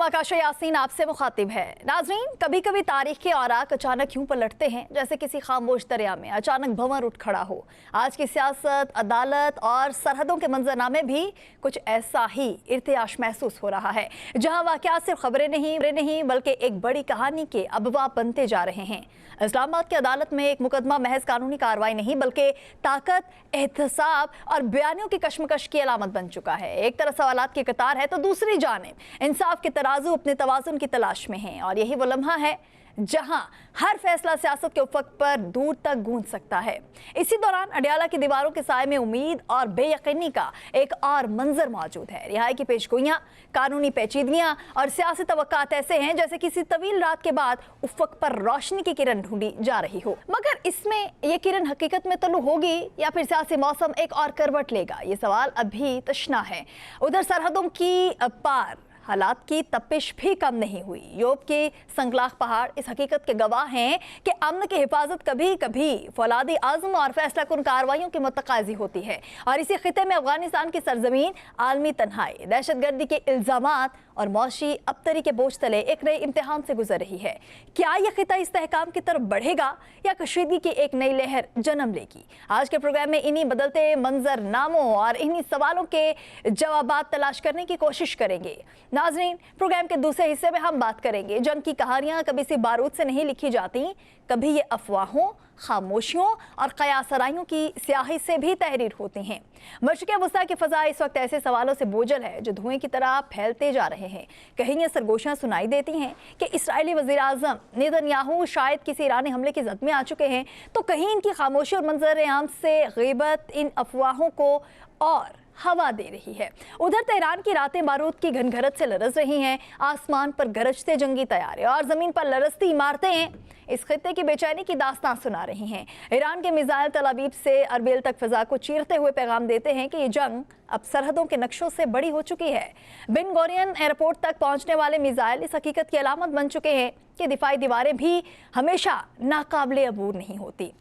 आकाशा यासीन आपसे मुखातिब है। नाजरीन, कभी कभी तारीख के औराक अचानक यूं पलटते हैं जैसे किसी खामोश दरिया में अचानक भंवर उठ खड़ा हो। आज की सियासत, अदालत और सरहदों के मंजरनामे भी कुछ ऐसा ही इर्तियाश महसूस हो रहा है, जहां वाकयात सिर्फ खबरें नहीं बल्कि एक बड़ी कहानी के अबवाब बनते जा रहे हैं। इस्लामाबाद की अदालत में एक मुकदमा महज कानूनी कार्रवाई नहीं बल्कि ताकत, एहतसाब और बयानियों की कशमकश की अलामत बन चुका है। एक तरफ सवालात की कतार है तो दूसरी जानिब इंसाफ के तराजू अपने तवाज़ुन की तलाश में हैं, और यही वो लम्हा है जहां हर फैसला सियासत के उफक पर दूर तक गूंज सकता है। इसी दौरान अडयाला की दीवारों के साए में उम्मीद और बेयकीनी का एक और मंजर मौजूद है। रिहाई की पेशगोइयां, कानूनी पेचीदगियां और सियासी तवक्कात ऐसे हैं जैसे किसी तवील रात के बाद उफक पर रोशनी की किरण ढूंढी जा रही हो, मगर इसमें यह किरण हकीकत में तलु होगी या फिर सियासी मौसम एक और करवट लेगा, ये सवाल अभी तशना है। उधर सरहदों की पार हालात की तपिश भी कम नहीं हुई। यूरोप के संगलाख पहाड़ इस हकीकत के गवाह हैं कि अमन की हिफाजत कभी कभी फौलादी आज़म और फैसला कुन कार्रवाइयों की मुतकाजी होती है, और इसी खिते में अफगानिस्तान की सरजमीन आलमी तन्हाई, दहशतगर्दी के इल्ज़ामात और मौशी अबतरी के बोझ तले एक नए इम्तिहान से गुजर रही है। क्या यह खिता इस्तेहकाम की तरफ बढ़ेगा या कशीदगी की एक नई लहर जन्म लेगी? आज के प्रोग्राम में इन्हीं बदलते मंजरनामों और इन्हीं सवालों के जवाबात तलाश करने की कोशिश करेंगे। नाज़रीन, प्रोग्राम के दूसरे हिस्से में हम बात करेंगे जंग की कहानियां कभी सिर्फ बारूद से नहीं लिखी जाती, कभी ये अफवाहों, खामोशियों और कयासराइयों की स्याही से भी तहरीर होती हैं। मशरिक़ वस्ता की फ़ज़ा इस वक्त ऐसे सवालों से बोझल है जो धुएं की तरह फैलते जा रहे हैं। कहीं ये सरगोशियां सुनाई देती हैं कि इसराइली वज़ीर आज़म नेतन्याहू शायद किसी ईरानी हमले की ज़द में आ चुके हैं, तो कहीं इनकी खामोशी और मंजर आम से ग़ीबत इन अफवाहों को और हवा दे रही है। उधर तेहरान की रातें बारूद की घनघरत से लरज रही हैं, आसमान पर गरजते जंगी तैयारे और जमीन पर लरजती इमारतें इस खित्ते की बेचैनी की दास्तान सुना रही हैं। ईरान के मिसाइल तल अवीव से अरबिल तक फिजा को चीरते हुए पैगाम देते हैं कि ये जंग अब सरहदों के नक्शों से बड़ी हो चुकी है। बिन गोरियन एयरपोर्ट तक पहुंचने वाले मिसाइल इस हकीकत की अलामत बन चुके हैं कि दिफाई दीवारें भी हमेशा नाकाबिले अबूर नहीं होती।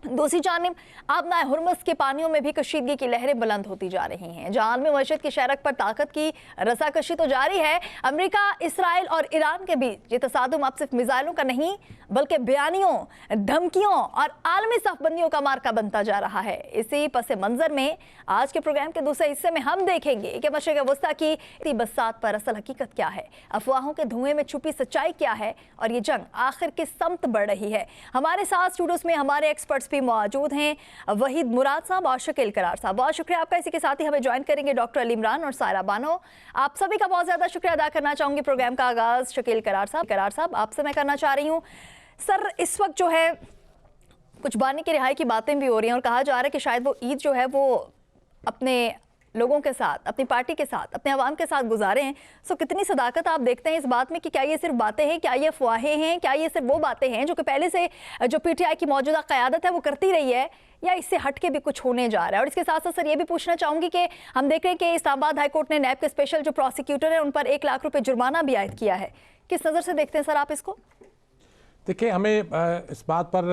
दूसरी जानिब आबनाए हुर्मुज़ के पानियों में भी कशीदगी की लहरें बुलंद होती जा रही हैं। जहां आलमी मईशत की शरक पर ताकत की रसाकशी तो जारी है, अमेरिका, इसराइल और ईरान के बीच ये तसादुम अब सिर्फ मिसाइलों का नहीं बल्कि बयानियों, धमकियों और आलमी सफबंदियों का मार्का बनता जा रहा है। इसी पस मंजर में आज के प्रोग्राम के दूसरे हिस्से में हम देखेंगे कि मशरिक़ वस्ता की बसात पर असल हकीकत क्या है, अफवाहों के धुएं में छुपी सच्चाई क्या है और ये जंग आखिर किस समत बढ़ रही है। हमारे साथ स्टूडियोज में हमारे एक्सपर्ट्स भी मौजूद हैं, वहीद मुराद साहब और शकील करार साहब। बहुत शुक्रिया आपका। इसी के साथ ही हमें ज्वाइन करेंगे डॉक्टर अली इमरान और सायरा बानो। आप सभी का बहुत ज़्यादा शुक्रिया अदा करना चाहूँगी। प्रोग्राम का आगाज़ शकील करार साहब आपसे मैं करना चाह रही हूँ। सर, इस वक्त जो है कुछ बानी की रिहाई की बातें भी हो रही हैं और कहा जा रहा है कि शायद वो ईद जो है वो अपने लोगों के साथ, अपनी पार्टी के साथ, अपने अवाम के साथ गुजारे हैं। सो कितनी सदाकत आप देखते हैं इस बात में कि क्या ये सिर्फ बातें हैं, क्या ये अफवाहें हैं, क्या ये सिर्फ वो बातें हैं जो कि पहले से जो पीटीआई की मौजूदा क़यादत है वो करती रही है, या इससे हट के भी कुछ होने जा रहा है? और इसके साथ साथ सर ये भी पूछना चाहूँगी कि हम देख रहे हैं कि इस्लामाबाद हाईकोर्ट ने नैब के स्पेशल जो प्रोसिक्यूटर है उन पर 1 लाख रुपये जुर्माना भी आयद किया है। किस नज़र से देखते हैं सर आप इसको? देखिए, हमें इस बात पर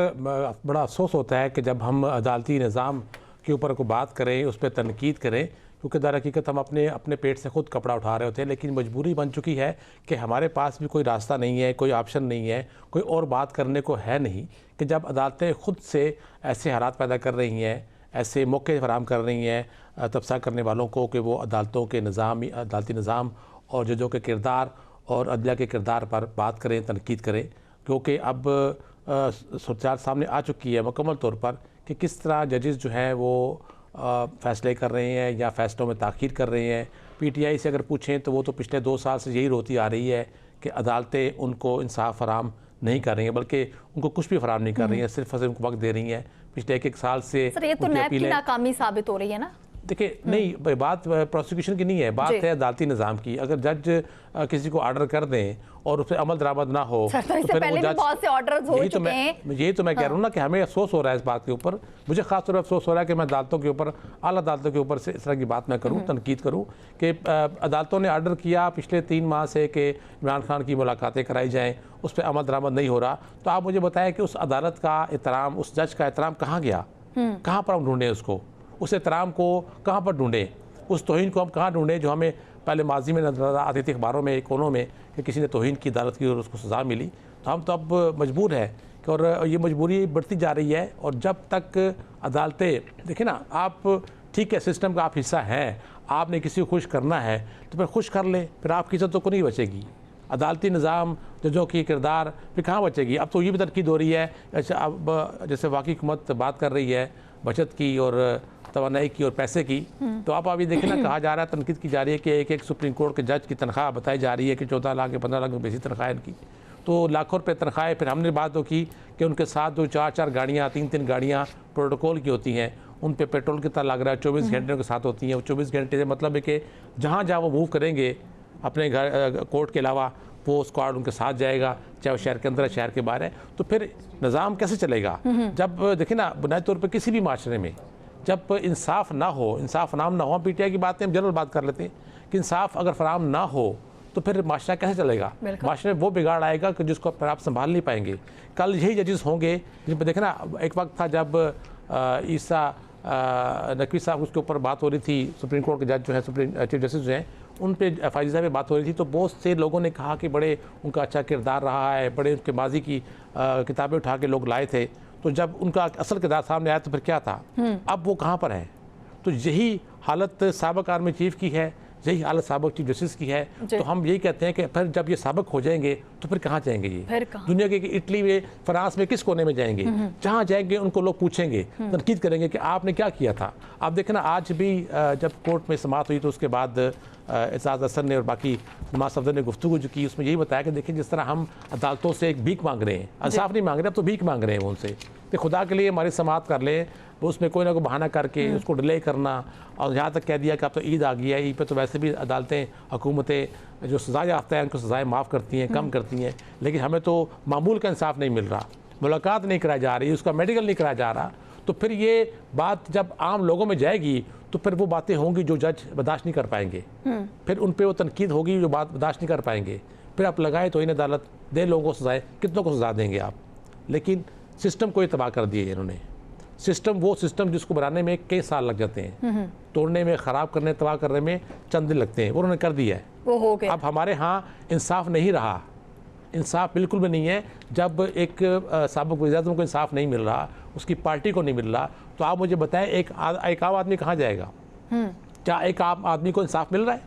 बड़ा अफसोस होता है कि जब हम अदालती निज़ाम के ऊपर को बात करें, उस पर तनकीद करें, क्योंकि दर हकीकत हम अपने पेट से ख़ुद कपड़ा उठा रहे होते हैं, लेकिन मजबूरी बन चुकी है कि हमारे पास भी कोई रास्ता नहीं है, कोई ऑप्शन नहीं है, कोई और बात करने को है नहीं कि जब अदालतें ख़ुद से ऐसे हालात पैदा कर रही हैं, ऐसे मौके फराहम कर रही हैं तबसरा करने वालों को कि वो अदालतों के निज़ाम, अदालती निज़ाम और जजों के किरदार और अदलिया के किरदार पर बात करें, तनकीद करें, क्योंकि अब सूरत सामने आ चुकी है मुकम्मल तौर पर कि किस तरह जजेस जो हैं वो फ़ैसले कर रहे हैं या फ़ैसलों में ताख़ीर कर रहे हैं। पीटीआई से अगर पूछें तो वो तो पिछले 2 साल से यही रोती आ रही है कि अदालतें उनको इंसाफ फराम नहीं कर रही हैं, बल्कि उनको कुछ भी फराम नहीं कर रही हैं, सिर्फ उनको वक्त दे रही हैं। पिछले 1 साल से सर ये तो नैब की नाकामी साबित हो रही है ना? देखिए, नहीं, बात प्रोसिक्यूशन की नहीं है, बात है अदालती निज़ाम की। अगर जज किसी को ऑर्डर कर दें और उस पर अमल दरामद ना हो तो फिर वो जज, बहुत से ऑर्डर्स हो चुके हैं। यही तो मैं कह रहा हूँ ना कि हमें अफसोस हो रहा है इस बात के ऊपर। मुझे खास तौर पर अफसोस हो रहा है कि मैं अदालतों के ऊपर, आला अदालतों के ऊपर से इस तरह की बात मैं करूँ, तनकीद करूँ कि अदालतों ने ऑर्डर किया पिछले 3 माह से कि इमरान खान की मुलाकातें कराई जाएँ, उस पर अमल दरामद नहीं हो रहा। तो आप मुझे बताएं कि उस अदालत का एहतराम, उस जज का एहतराम कहाँ गया? कहाँ पर हम ढूंढें उसको? उस एहतराम को कहाँ पर ढूंढें? उस तौहीन को हम कहाँ ढूंढें जो हमें पहले माजी में नजर आती थी अखबारों में, कोनों में, कि किसी ने तौहीन की अदालत की और उसको सज़ा मिली। तो हम तो अब मजबूर है कि, और ये मजबूरी बढ़ती जा रही है। और जब तक अदालतें, देखिए ना, आप ठीक है सिस्टम का आप हिस्सा हैं, आपने किसी को खुश करना है तो फिर खुश कर ले, फिर आपकी इज्जत तो को नहीं बचेगी। अदालती निज़ाम, जजों की किरदार फिर कहाँ बचेगी। अब तो ये भी तनकीद हो रही है, अच्छा अब जैसे वाकई हुकूमत बात कर रही है बचत की और तवानाई की और पैसे की, तो आप अभी देखिए ना, कहा जा रहा है, तनकीद की जा रही है कि एक सुप्रीम कोर्ट के जज की तनख्वाह बताई जा रही है कि 14 लाख या 15 लाख रुपये तनख्वाह इनकी, तो लाखों रुपये तनख्वाहें। फिर हमने बात तो की कि उनके साथ जो 4-4 गाड़ियाँ, 3-3 गाड़ियाँ प्रोटोकॉल की होती हैं, उन पे पेट्रोल कितना लग रहा है, 24 घंटे उनके साथ होती हैं। 24 घंटे से मतलब है कि जहाँ जहाँ वो मूव करेंगे अपने घर कोर्ट के अलावा, वो स्क्वाड उनके साथ जाएगा, चाहे वो शहर के अंदर है शहर के बाहर है। तो फिर निज़ाम कैसे चलेगा जब देखिए ना, बुनियादी तौर पर किसी भी माशरे में जब इंसाफ ना हो, इंसाफ फराहम ना हो, पीटीआई की बातें हम जनरल बात कर लेते हैं कि इंसाफ अगर फराहम ना हो तो फिर माशरा कैसे चलेगा। माशरे में वो बिगाड़ आएगा कि जिसको फिर आप संभाल नहीं पाएंगे। कल यही जजेस होंगे जिन पर, देखे ना, एक वक्त था जब ईसा नकवी साहब उसके ऊपर बात हो रही थी, सुप्रीम कोर्ट के जज जो है, सुप्रीम चीफ जस्टिस जो हैं, उन पे फायजी साहब पे बात हो रही थी, तो बहुत से लोगों ने कहा कि बड़े उनका अच्छा किरदार रहा है, बड़े उनके माजी की किताबें उठा के लोग लाए थे। तो जब उनका असल किरदार सामने आया तो फिर क्या था, अब वो कहाँ पर है। तो यही हालत साबिक आर्मी चीफ की है, यही हालत साबिक चीफ जस्टिस की है। तो हम यही कहते हैं कि फिर जब ये साबिक हो जाएंगे तो फिर कहाँ जाएंगे ये, दुनिया के इटली में, फ्रांस में, किस कोने में जाएंगे। जहाँ जाएंगे उनको लोग पूछेंगे, तनकीद करेंगे कि आपने क्या किया था। आप देखें ना, आज भी जब कोर्ट में समाअत हुई तो उसके बाद एजाज हसन ने और बाकी नमाज सफदर ने गुफ्तगू जो की, उसमें यही बताया कि देखिए जिस तरह हम अदालतों से एक भीख मांग रहे हैं, इंसाफ नहीं मांग रहे, अब तो भीख मांग रहे हैं उनसे कि खुदा के लिए हमारी समाअत कर ले। वो उसमें कोई ना कोई बहाना करके उसको डिले करना, और यहाँ तक कह दिया कि अब तो ईद आ गई है, ईद पे तो वैसे भी अदालतें, हुकूमतें जो सज़ा याफ्ता है उनको सज़ाएँ माफ़ करती हैं, कम करती हैं, लेकिन हमें तो मामूल का इंसाफ नहीं मिल रहा, मुलाकात नहीं कराई जा रही, उसका मेडिकल नहीं कराया जा रहा। तो फिर ये बात जब आम लोगों में जाएगी तो फिर वो बातें होंगी जो जज बर्दाश्त नहीं कर पाएंगे, फिर उन पर वो तनकीद होगी जो बात बर्दाश्त नहीं कर पाएंगे। फिर आप लगाए तो इन अदालत दे, लोगों को सजाए, कितनों को सजा देंगे आप। लेकिन सिस्टम को ये तबाह कर दिए इन्होंने। सिस्टम, वो सिस्टम जिसको बनाने में कई साल लग जाते हैं, तोड़ने में, ख़राब करने, तबाह करने में चंद दिन लगते हैं, वो उन्होंने कर दिया है, वो हो गया। अब हमारे यहाँ इंसाफ नहीं रहा, इंसाफ बिल्कुल भी नहीं है। जब एक साबिक़ वज़ीर-ए-आज़म को इंसाफ नहीं मिल रहा, उसकी पार्टी को नहीं मिल रहा, तो आप मुझे बताएं एक आम आदमी कहाँ जाएगा। क्या एक आम आदमी को इंसाफ मिल रहा है?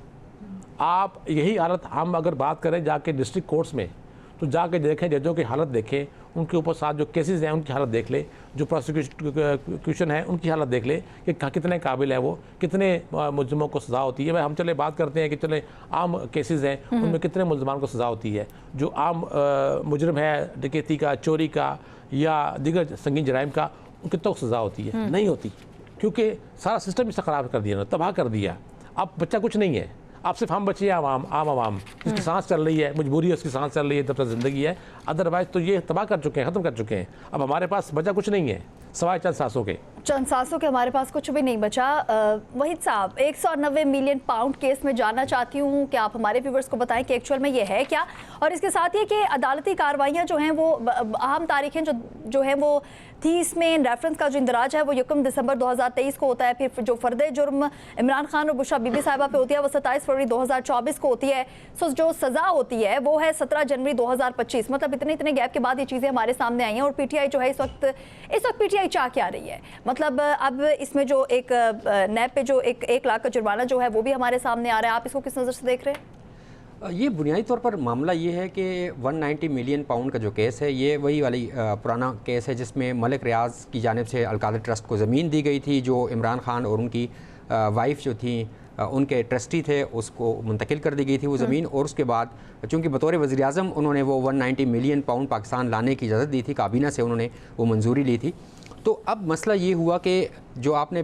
आप यही हालत, हम अगर बात करें जाके डिस्ट्रिक्ट कोर्ट्स में, तो जाके देखें, जजों की हालत देखें, उनके ऊपर साथ जो केसेस हैं उनकी हालत देख ले, जो प्रोसिक्यूशन है उनकी हालत देख ले कि कितने काबिल है वो, कितने मुलज़िमों को सज़ा होती है। भाई हम चले बात करते हैं कि चले आम केसेस हैं उनमें कितने मुलज़मान को सज़ा होती है। जो आम मुजरिम है डकैती का, चोरी का या दीगर संगीन जराइम का, कितनों को सज़ा होती है? नहीं होती, क्योंकि सारा सिस्टम इससे ख़राब कर दिया, तबाह कर दिया। अब बच्चा कुछ नहीं है, आप सिर्फ हम बचे आम जिसकी सांस चल रही है, मजबूरी है, उसकी सांस चल रही है, तब तक ज़िंदगी है। अदरवाइज़ तो ये तबाह कर चुके हैं, ख़त्म कर चुके हैं। अब हमारे पास बचा कुछ नहीं है सवाए चंद सांसों के हमारे पास कुछ भी नहीं बचा। वहीद साहब, 190 मिलियन पाउंड केस में जानना चाहती हूँ कि आप हमारे व्यूवर्स को बताएं कि एक्चुअल में ये है क्या, और इसके साथ ही कि अदालती कार्रवाइयाँ जो हैं वो अहम तारीखें जो है वो थी, इसमें रेफरेंस का जो इंदराज है वो 1 दिसंबर 2023 को होता है। फिर जो फर्दे जुर्म इमरान खान और बुशरा बीबी साहिबा पे होती है वो 27 फरवरी 2024 को होती है। सो जो सज़ा होती है वो है 17 जनवरी 2025। मतलब इतने गैप के बाद ये चीज़ें हमारे सामने आई हैं। और पीटीआई जो है इस वक्त पीटीआई चाह क्या रही है, मतलब अब इसमें जो एक नैब पे जो 1 लाख का जुर्माना जो है वो भी हमारे सामने आ रहा है, आप इसको किस नज़र से देख रहे हैं? ये बुनियादी तौर पर मामला ये है कि 190 मिलियन पाउंड का जो केस है, ये वही वाली पुराना केस है जिसमें मलिक रियाज की जानिब से अल-कादर ट्रस्ट को ज़मीन दी गई थी, जो इमरान खान और उनकी वाइफ जो थी उनके ट्रस्टी थे, उसको मुंतकिल कर दी गई थी वो ज़मीन। और उसके बाद चूँकि बतौर वज़ीर-ए-आज़म उन्होंने वो 190 मिलियन पाउंड पाकिस्तान लाने की इजाज़त दी थी, काबीना से उन्होंने वो मंजूरी ली थी। तो अब मसला ये हुआ कि जो आपने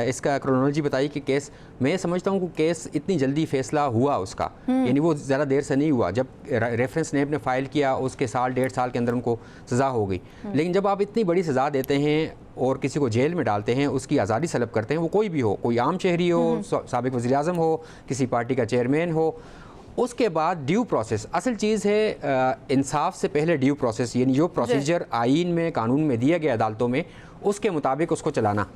इसका क्रोनोलॉजी बताई कि केस, मैं समझता हूँ कि केस इतनी जल्दी फ़ैसला हुआ उसका, यानी वो ज़्यादा देर से नहीं हुआ। जब रेफरेंस नेब ने फ़ाइल किया उसके साल 1.5 साल के अंदर उनको सज़ा हो गई। लेकिन जब आप इतनी बड़ी सज़ा देते हैं और किसी को जेल में डालते हैं, उसकी आज़ादी सलब करते हैं, वो कोई भी हो, कोई आम शहरी हो, साबिक़ वज़ीर-ए-आज़म हो, किसी पार्टी का चेयरमैन हो, उसके बाद ड्यू प्रोसेस असल चीज़ है। इंसाफ से पहले ड्यू प्रोसेस, यानी जो प्रोसीजर आइन में, कानून में दिया गया अदालतों में, उसके मुताबिक उसको चलाना।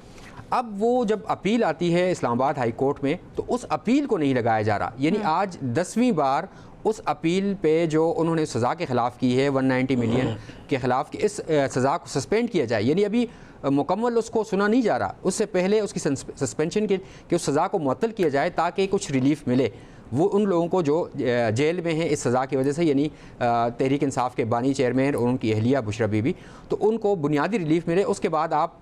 अब वो जब अपील आती है इस्लामाबाद हाई कोर्ट में, तो उस अपील को नहीं लगाया जा रहा। यानी आज 10वीं बार उस अपील पे जो उन्होंने सज़ा के ख़िलाफ़ की है 190 मिलियन के ख़िलाफ़, कि इस सज़ा को सस्पेंड किया जाए। यानी अभी मुकम्मल उसको सुना नहीं जा रहा, उससे पहले उसकी सस्पेंशन के कि उस सज़ा को मुअत्तल किया जाए ताकि कुछ रिलीफ मिले वो उन लोगों को जो जेल में हैं इस सज़ा की वजह से, यानी तहरीक इंसाफ के बानी चेयरमैन और उनकी अहलिया बुशरा बीबी, तो उनको बुनियादी रिलीफ मिले। उसके बाद आप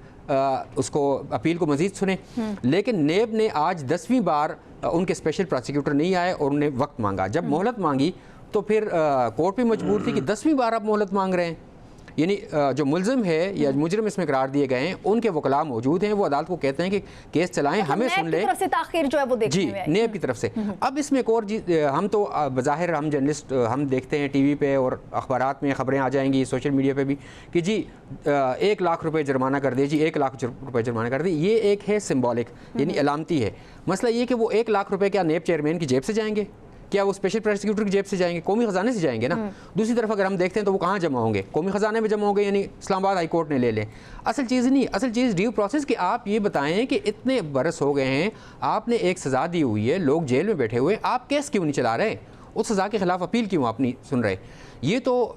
उसको अपील को मज़ीद सुने। लेकिन नेब ने आज 10वीं बार उनके स्पेशल प्रोसिक्यूटर नहीं आए और उन्हें वक्त मांगा। जब मोहलत मांगी तो फिर कोर्ट भी मजबूर थी कि 10वीं बार आप मोहलत मांग रहे हैं। यानी जो मुलजिम है या मुजरिम इसमें करार दिए गए हैं, उनके वकला मौजूद हैं, वो अदालत को कहते हैं कि केस चलाएं, हमें सुन ले। तरफ से ताखीर जो है वो देखने जी, में आई। नेब की तरफ से। अब इसमें एक और हम तो बज़ाहिर हम जर्नलिस्ट, हम देखते हैं टीवी पे और अखबारात में खबरें आ जाएंगी, सोशल मीडिया पे भी, कि जी 1 लाख रुपए जुर्माना कर दिए, जी 1 लाख रुपए जुर्माना कर दिए। ये एक है सिम्बॉलिक, यानी अलामती है। मसला ये कि वो 1 लाख रुपए क्या नेब चेयरमैन की जेब से जाएंगे, क्या वो स्पेशल प्रोसिक्यूटर की जेब से जाएंगे? कौमी ख़जाने से जाएंगे ना। दूसरी तरफ अगर हम देखते हैं तो वो कहाँ जमा होंगे? कौमी ख़जाने में जमा होंगे, यानी इस्लामाबाद हाई कोर्ट ने ले लें। असल चीज़ नहीं, असल चीज़ ड्यू प्रोसेस कि आप ये बताएं कि इतने बरस हो गए हैं, आपने एक सज़ा दी हुई है, लोग जेल में बैठे हुए, आप केस क्यों नहीं चला रहे? उस सज़ा के ख़िलाफ़ अपील क्यों आप नहीं सुन रहे? ये तो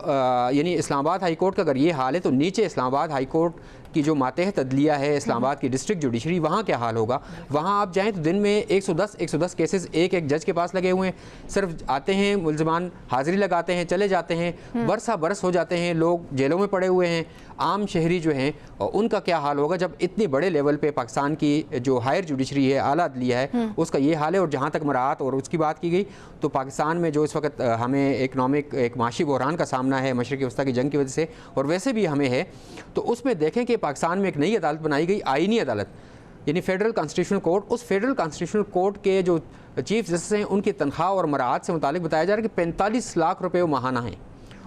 यानी इस्लामाबाद हाई कोर्ट का अगर ये हाल है तो नीचे इस्लामाबाद हाई कोर्ट की जो मातहत अदलिया है, इस्लामाबाद की डिस्ट्रिक्ट जुडिशरी, वहाँ क्या हाल होगा? वहाँ आप जाएँ तो दिन में 110 केसेस एक जज के पास लगे हुए हैं। सिर्फ आते हैं मुल्ज़िमान, हाज़िरी लगाते हैं, चले जाते हैं, बरस हो जाते हैं, लोग जेलों में पड़े हुए हैं। आम शहरी जो हैं उनका क्या हाल होगा जब इतने बड़े लेवल पे पाकिस्तान की जो हायर जुडिशरी है, आला अदलिया है, उसका ये हाल है। और जहाँ तक मराहत और उसकी बात की गई तो पाकिस्तान में जो इस वक्त हमें इकनॉमिक एक माशी बहरान का सामना है मशरिक़ वस्ता की जंग की वजह से, और वैसे भी हमें है, तो उसमें देखें कि पाकिस्तान में एक नई अदालत बनाई गई, आइनी अदालत, यानी फेडरल कॉन्स्टिट्यूशनल कोर्ट। उस फेडरल कॉन्स्टिट्यूशनल कोर्ट के जो चीफ जस्टिस हैं उनकी तनख्वाह और मराहत से मुतालिक बताया जा रहा है कि 45 लाख रुपये माहाना हैं,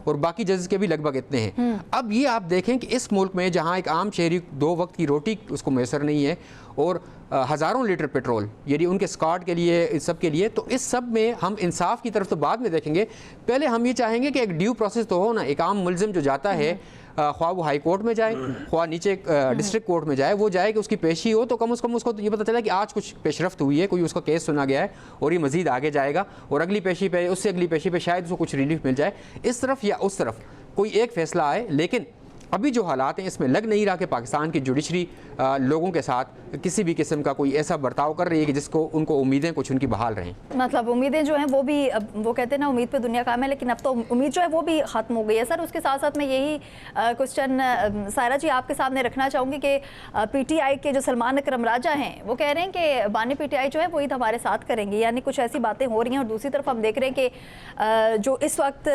और बाकी जजेस के भी लगभग इतने हैं। अब ये आप देखें कि इस मुल्क में जहाँ एक आम शहरी 2 वक्त की रोटी उसको मैसर नहीं है और हज़ारों लीटर पेट्रोल, यानी उनके स्कॉट के लिए, इस सब के लिए, तो इस सब में हम इंसाफ की तरफ तो बाद में देखेंगे। पहले हम ये चाहेंगे कि एक ड्यू प्रोसेस तो हो ना। एक आम मुल्ज़िम जो जाता है, ख्वाह वो हाई कोर्ट में जाए, ख्वाह नीचे डिस्ट्रिक्ट कोर्ट में जाए, वो जाए कि उसकी पेशी हो, तो कम से कम उसको तो ये पता चला कि आज कुछ पेशरफ्त हुई है, कोई उसका केस सुना गया है और ये मज़ीद आगे जाएगा, और अगली पेशी पे, उससे अगली पेशी पे शायद उसको कुछ रिलीफ मिल जाए। इस तरफ या उस तरफ कोई एक फ़ैसला आए। लेकिन अभी जो हालात हैं इसमें लग नहीं रहा कि पाकिस्तान की जुडिशरी लोगों के साथ किसी भी किस्म का कोई ऐसा बर्ताव कर रही है कि जिसको उनको उम्मीदें कुछ उनकी बहाल रहें। मतलब उम्मीदें जो हैं वो भी, वो कहते हैं ना उम्मीद पे दुनिया कायम है, लेकिन अब तो उम्मीद जो है वो भी ख़त्म हो गई है। सर, उसके साथ साथ मैं यही क्वेश्चन सायरा जी आपके सामने रखना चाहूँगी कि PTI के जो सलमान अकरम राजा हैं वो कह रहे हैं कि बानी PTI जो है वो ईद हमारे साथ करेंगे, यानी कुछ ऐसी बातें हो रही हैं। और दूसरी तरफ हम देख रहे हैं कि जो इस वक्त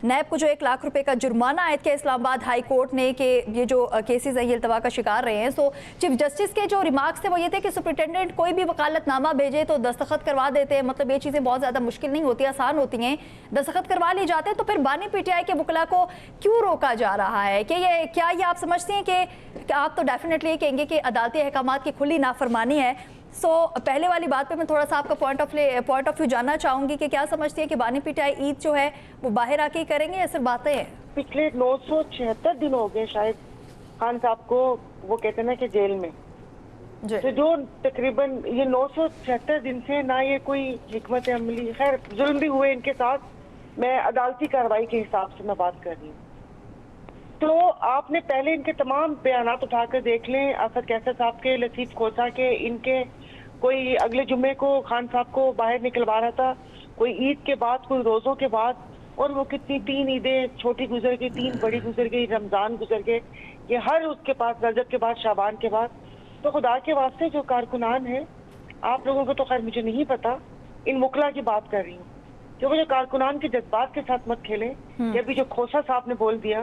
नैब को जो 1 लाख रुपये का जुर्माना आयद किया इस्लामाबाद हाई कोर्ट ने कि ये जो केसेस हैं ये अल्तवा का शिकार रहे हैं, सो चीफ जस्टिस के जो रिमार्क्स थे वो ये थे कि सुपरिटेंडेंट कोई भी वकालतनामा भेजे तो दस्तखत करवा देते हैं। मतलब ये चीज़ें बहुत ज़्यादा मुश्किल नहीं होती, आसान होती हैं, दस्तखत करवा ली जाते हैं। तो फिर बानी PTI के वकला को क्यों रोका जा रहा है? कि ये क्या ये आप समझते हैं कि आप तो डेफिनेटली ये कहेंगे कि अदालती अहकामात की खुली नाफरमानी है। पहले वाली बात पे मैं थोड़ा सा आपका पॉइंट ऑफ व्यू जानना चाहूँगी कि क्या समझती है कि बानी PTI ईद जो है वो बाहर आके ही करेंगे या सिर्फ बातें हैं? पिछले 976 दिन हो गए शायद खान साहब को, वो कहते हैं ना कि जेल में, तो जो तकरीबन ये 976 दिन से ना ये कोई हिकमत अमली, खैर जुल्म भी हुए इनके साथ, मैं अदालती कार्रवाई के हिसाब से मैं बात कर रही हूँ। तो आपने पहले इनके तमाम बयानात उठाकर देख लें, असद कैसर साहब के, लतीफ खोसा के, इनके कोई अगले जुम्मे को खान साहब को बाहर निकलवा रहा था, कोई ईद के बाद, कोई रोज़ों के बाद, और वो कितनी 3 ईदें छोटी गुजर गई, 3 बड़ी गुजर गई, रमज़ान गुजर गए, ये हर उसके पास, रजब के बाद, शाबान के बाद। तो खुदा के वास्ते जो कारकुनान है, आप लोगों को तो खैर मुझे नहीं पता, इन मुकला की बात कर रही हूँ, क्योंकि जो कारकुनान के जज्बात के साथ मत खेलें। ये भी जो खोसा साहब ने बोल दिया